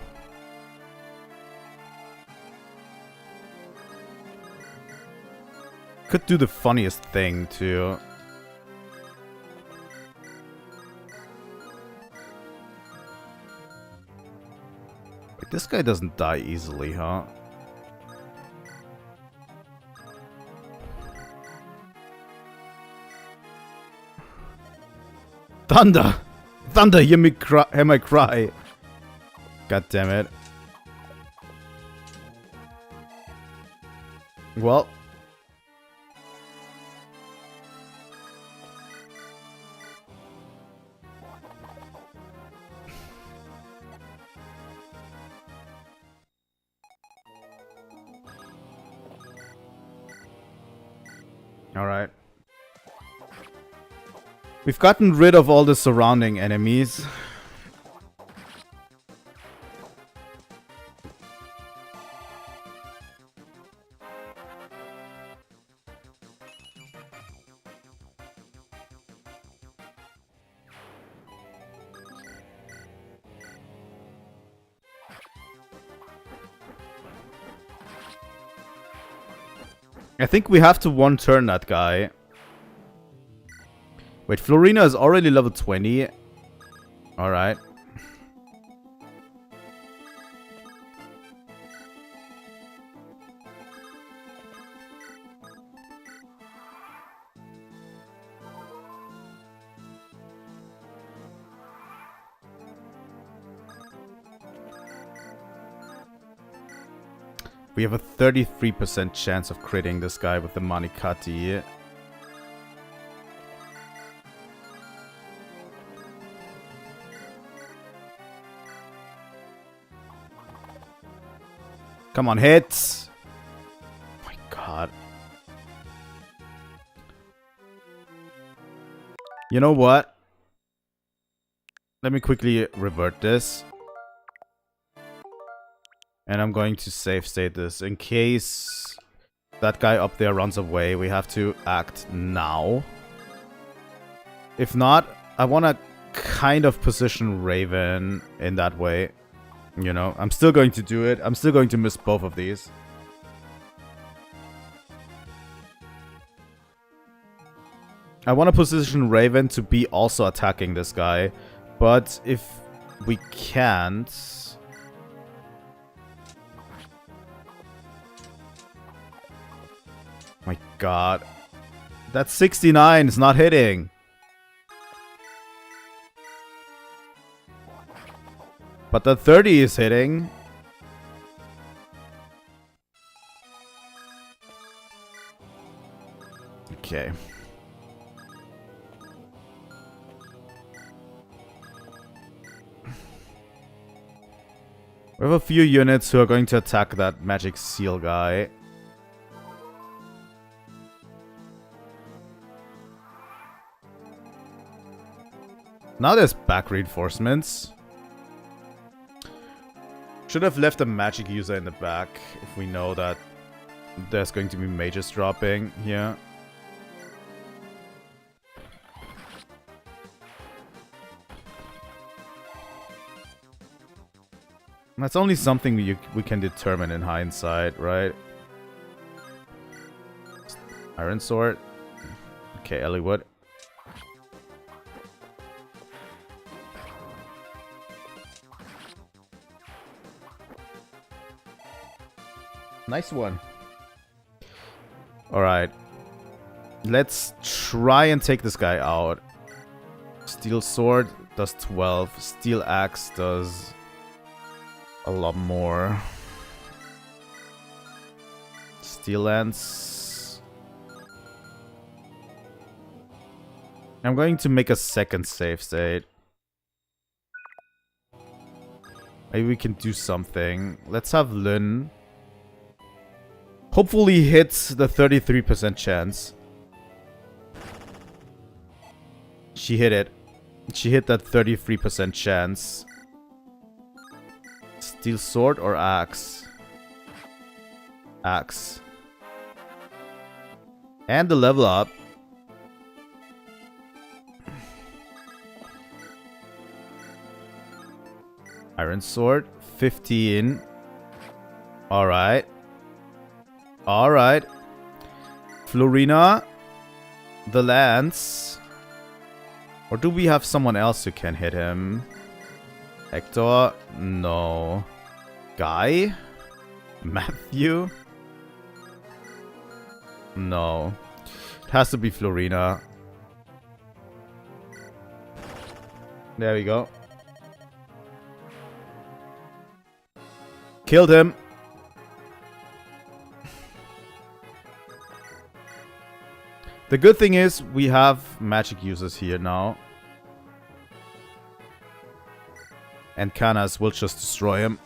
Could do the funniest thing, too. Wait, this guy doesn't die easily, huh? Thunder! Thunder, hear my cry. God damn it. Well. Alright. We've gotten rid of all the surrounding enemies. I think we have to one turn that guy. Wait, Florina is already level 20. Alright. We have a 33% chance of critting this guy with the Manikati. Come on, hit! Oh my god. You know what? Let me quickly revert this. And I'm going to save state this. In case that guy up there runs away, we have to act now. If not, I want to kind of position Raven in that way. You know, I'm still going to do it. I'm still going to miss both of these. I want to position Raven to be also attacking this guy. But if we can't... My god. That 69 is not hitting. But the 30 is hitting. Okay. We have a few units who are going to attack that magic seal guy. Now there's back reinforcements. Should have left a magic user in the back if we know that there's going to be mages dropping here. That's only something we can determine in hindsight, right? Iron sword. Okay, eliwood. Nice one. Alright. Let's try and take this guy out. Steel sword does 12. Steel axe does a lot more. Steel lance. I'm going to make a second save state. Maybe we can do something. Let's have Lynn. Hopefully hits the 33% chance. She hit it. She hit that 33% chance. Steel sword or axe? Axe. And the level up. Iron sword. 15. Alright. Alright. Florina. The lance. Or do we have someone else who can hit him? Hector? No. Guy? Matthew? No. It has to be Florina. There we go. Killed him. The good thing is we have magic users here now. And Canas will just destroy him.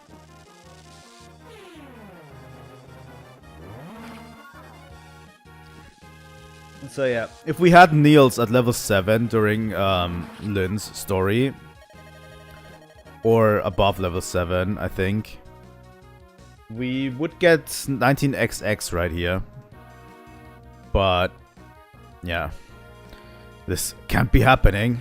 So yeah, if we had Niels at level 7 during Lynn's story, or above level 7, I think, we would get 19XX right here. But yeah, this can't be happening.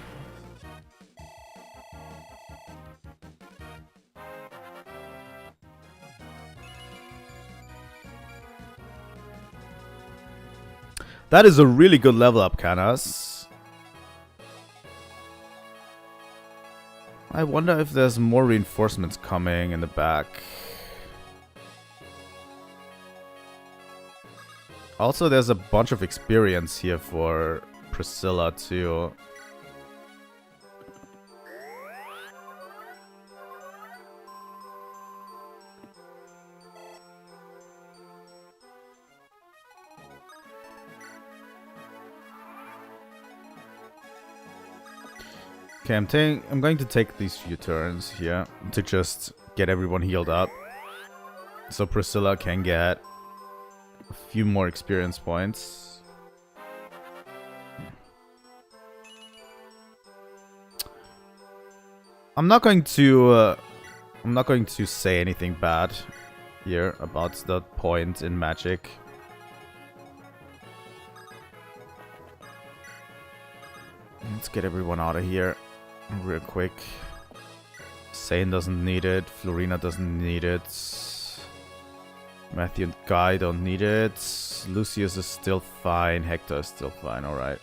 That is a really good level up, Canas. I wonder if there's more reinforcements coming in the back. Also, there's a bunch of experience here for Priscilla, too. Okay, I'm going to take these few turns here to just get everyone healed up. So Priscilla can get a few more experience points. I'm not going to say anything bad here about that point in Magic. Let's get everyone out of here real quick. Sane doesn't need it. Florina doesn't need it. Matthew and Guy don't need it. Lucius is still fine. Hector is still fine. Alright.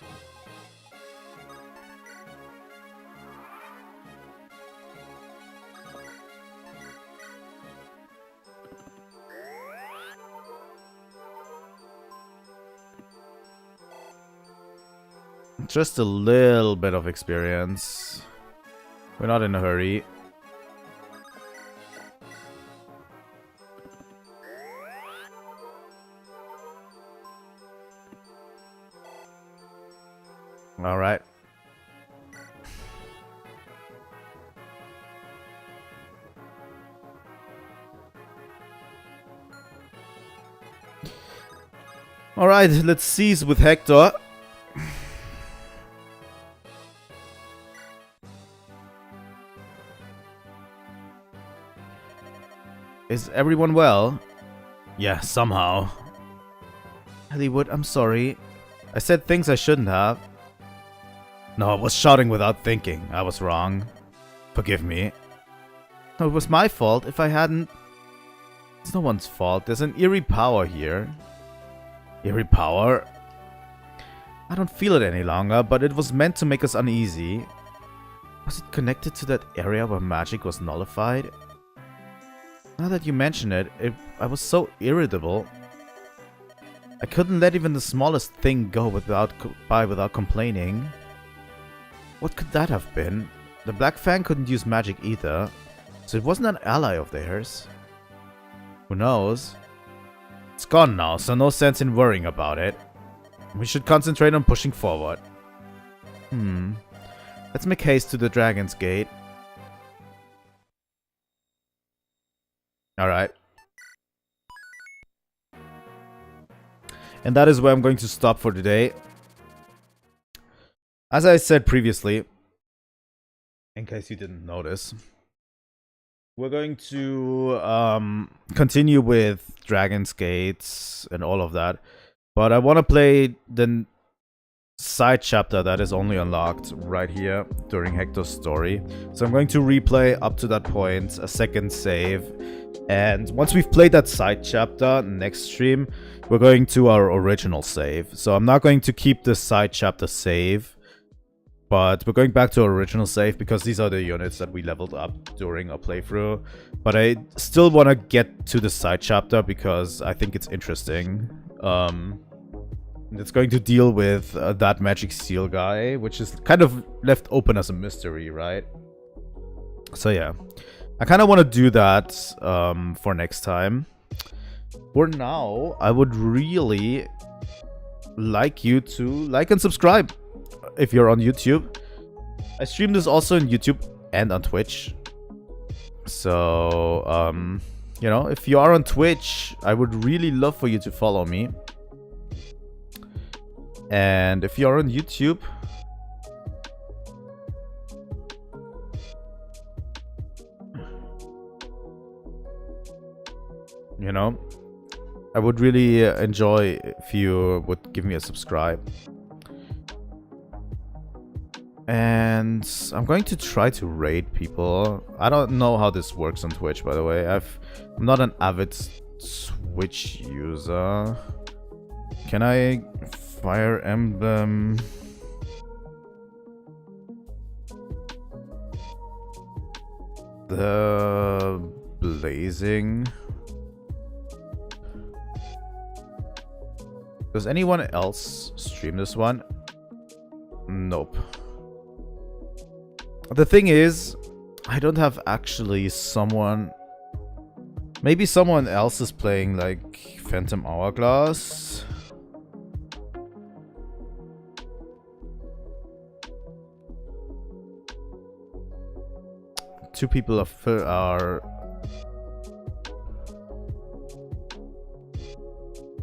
Just a little bit of experience. We're not in a hurry. All right. All right, let's seize with Hector. Is everyone well? Yeah, somehow. Eliwood, I'm sorry. I said things I shouldn't have. No, I was shouting without thinking. I was wrong. Forgive me. No, it was my fault. If I hadn't... It's no one's fault. There's an eerie power here. Eerie power? I don't feel it any longer, but it was meant to make us uneasy. Was it connected to that area where magic was nullified? Now that you mention it, I was so irritable. I couldn't let even the smallest thing go without complaining. What could that have been? The Black Fang couldn't use magic either, so it wasn't an ally of theirs. Who knows? It's gone now, so no sense in worrying about it. We should concentrate on pushing forward. Let's make haste to the Dragon's Gate. Alright. And that is where I'm going to stop for today. As I said previously, in case you didn't notice, we're going to continue with Dragon's Gates and all of that. But I want to play the side chapter that is only unlocked right here during Hector's story. So I'm going to replay up to that point, a second save. And once we've played that side chapter, next stream, we're going to our original save. So I'm not going to keep the side chapter save, but we're going back to our original save because these are the units that we leveled up during our playthrough. But I still want to get to the side chapter because I think it's interesting. It's going to deal with that magic seal guy, which is kind of left open as a mystery, right? So yeah, I kind of want to do that for next time. For now, I would really like you to like and subscribe if you're on YouTube. I stream this also on YouTube and on Twitch. So, you know, if you are on Twitch, I would really love for you to follow me. And if you're on YouTube, you know, I would really enjoy if you would give me a subscribe. And I'm going to try to raid people. I don't know how this works on Twitch, by the way. I'm not an avid Twitch user. Can I Fire Emblem. The Blazing. Does anyone else stream this one? Nope. The thing is, I don't have actually someone... Maybe someone else is playing like Phantom Hourglass. Two people are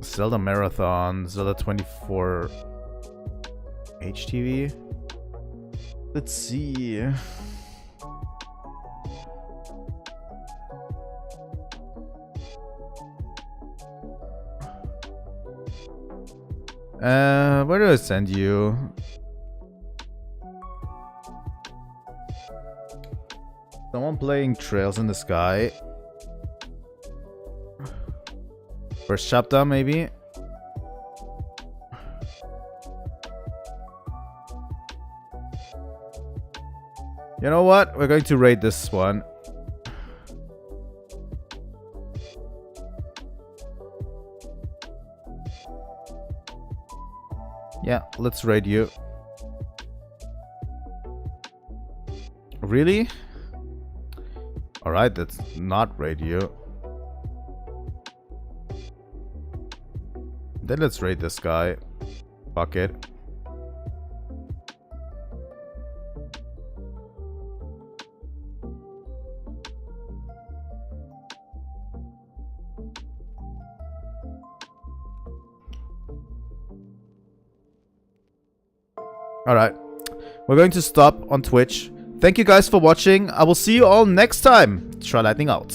Zelda Marathon, Zelda 24 HTV. Let's see. Where do I send you? Someone playing Trails in the Sky. First chapter, maybe? You know what? We're going to raid this one. Yeah, let's raid you. Really? Alright, that's not raid you. Then let's raid this guy. Fuck it. Alright. We're going to stop on Twitch. Thank you guys for watching. I will see you all next time. Trilightning out.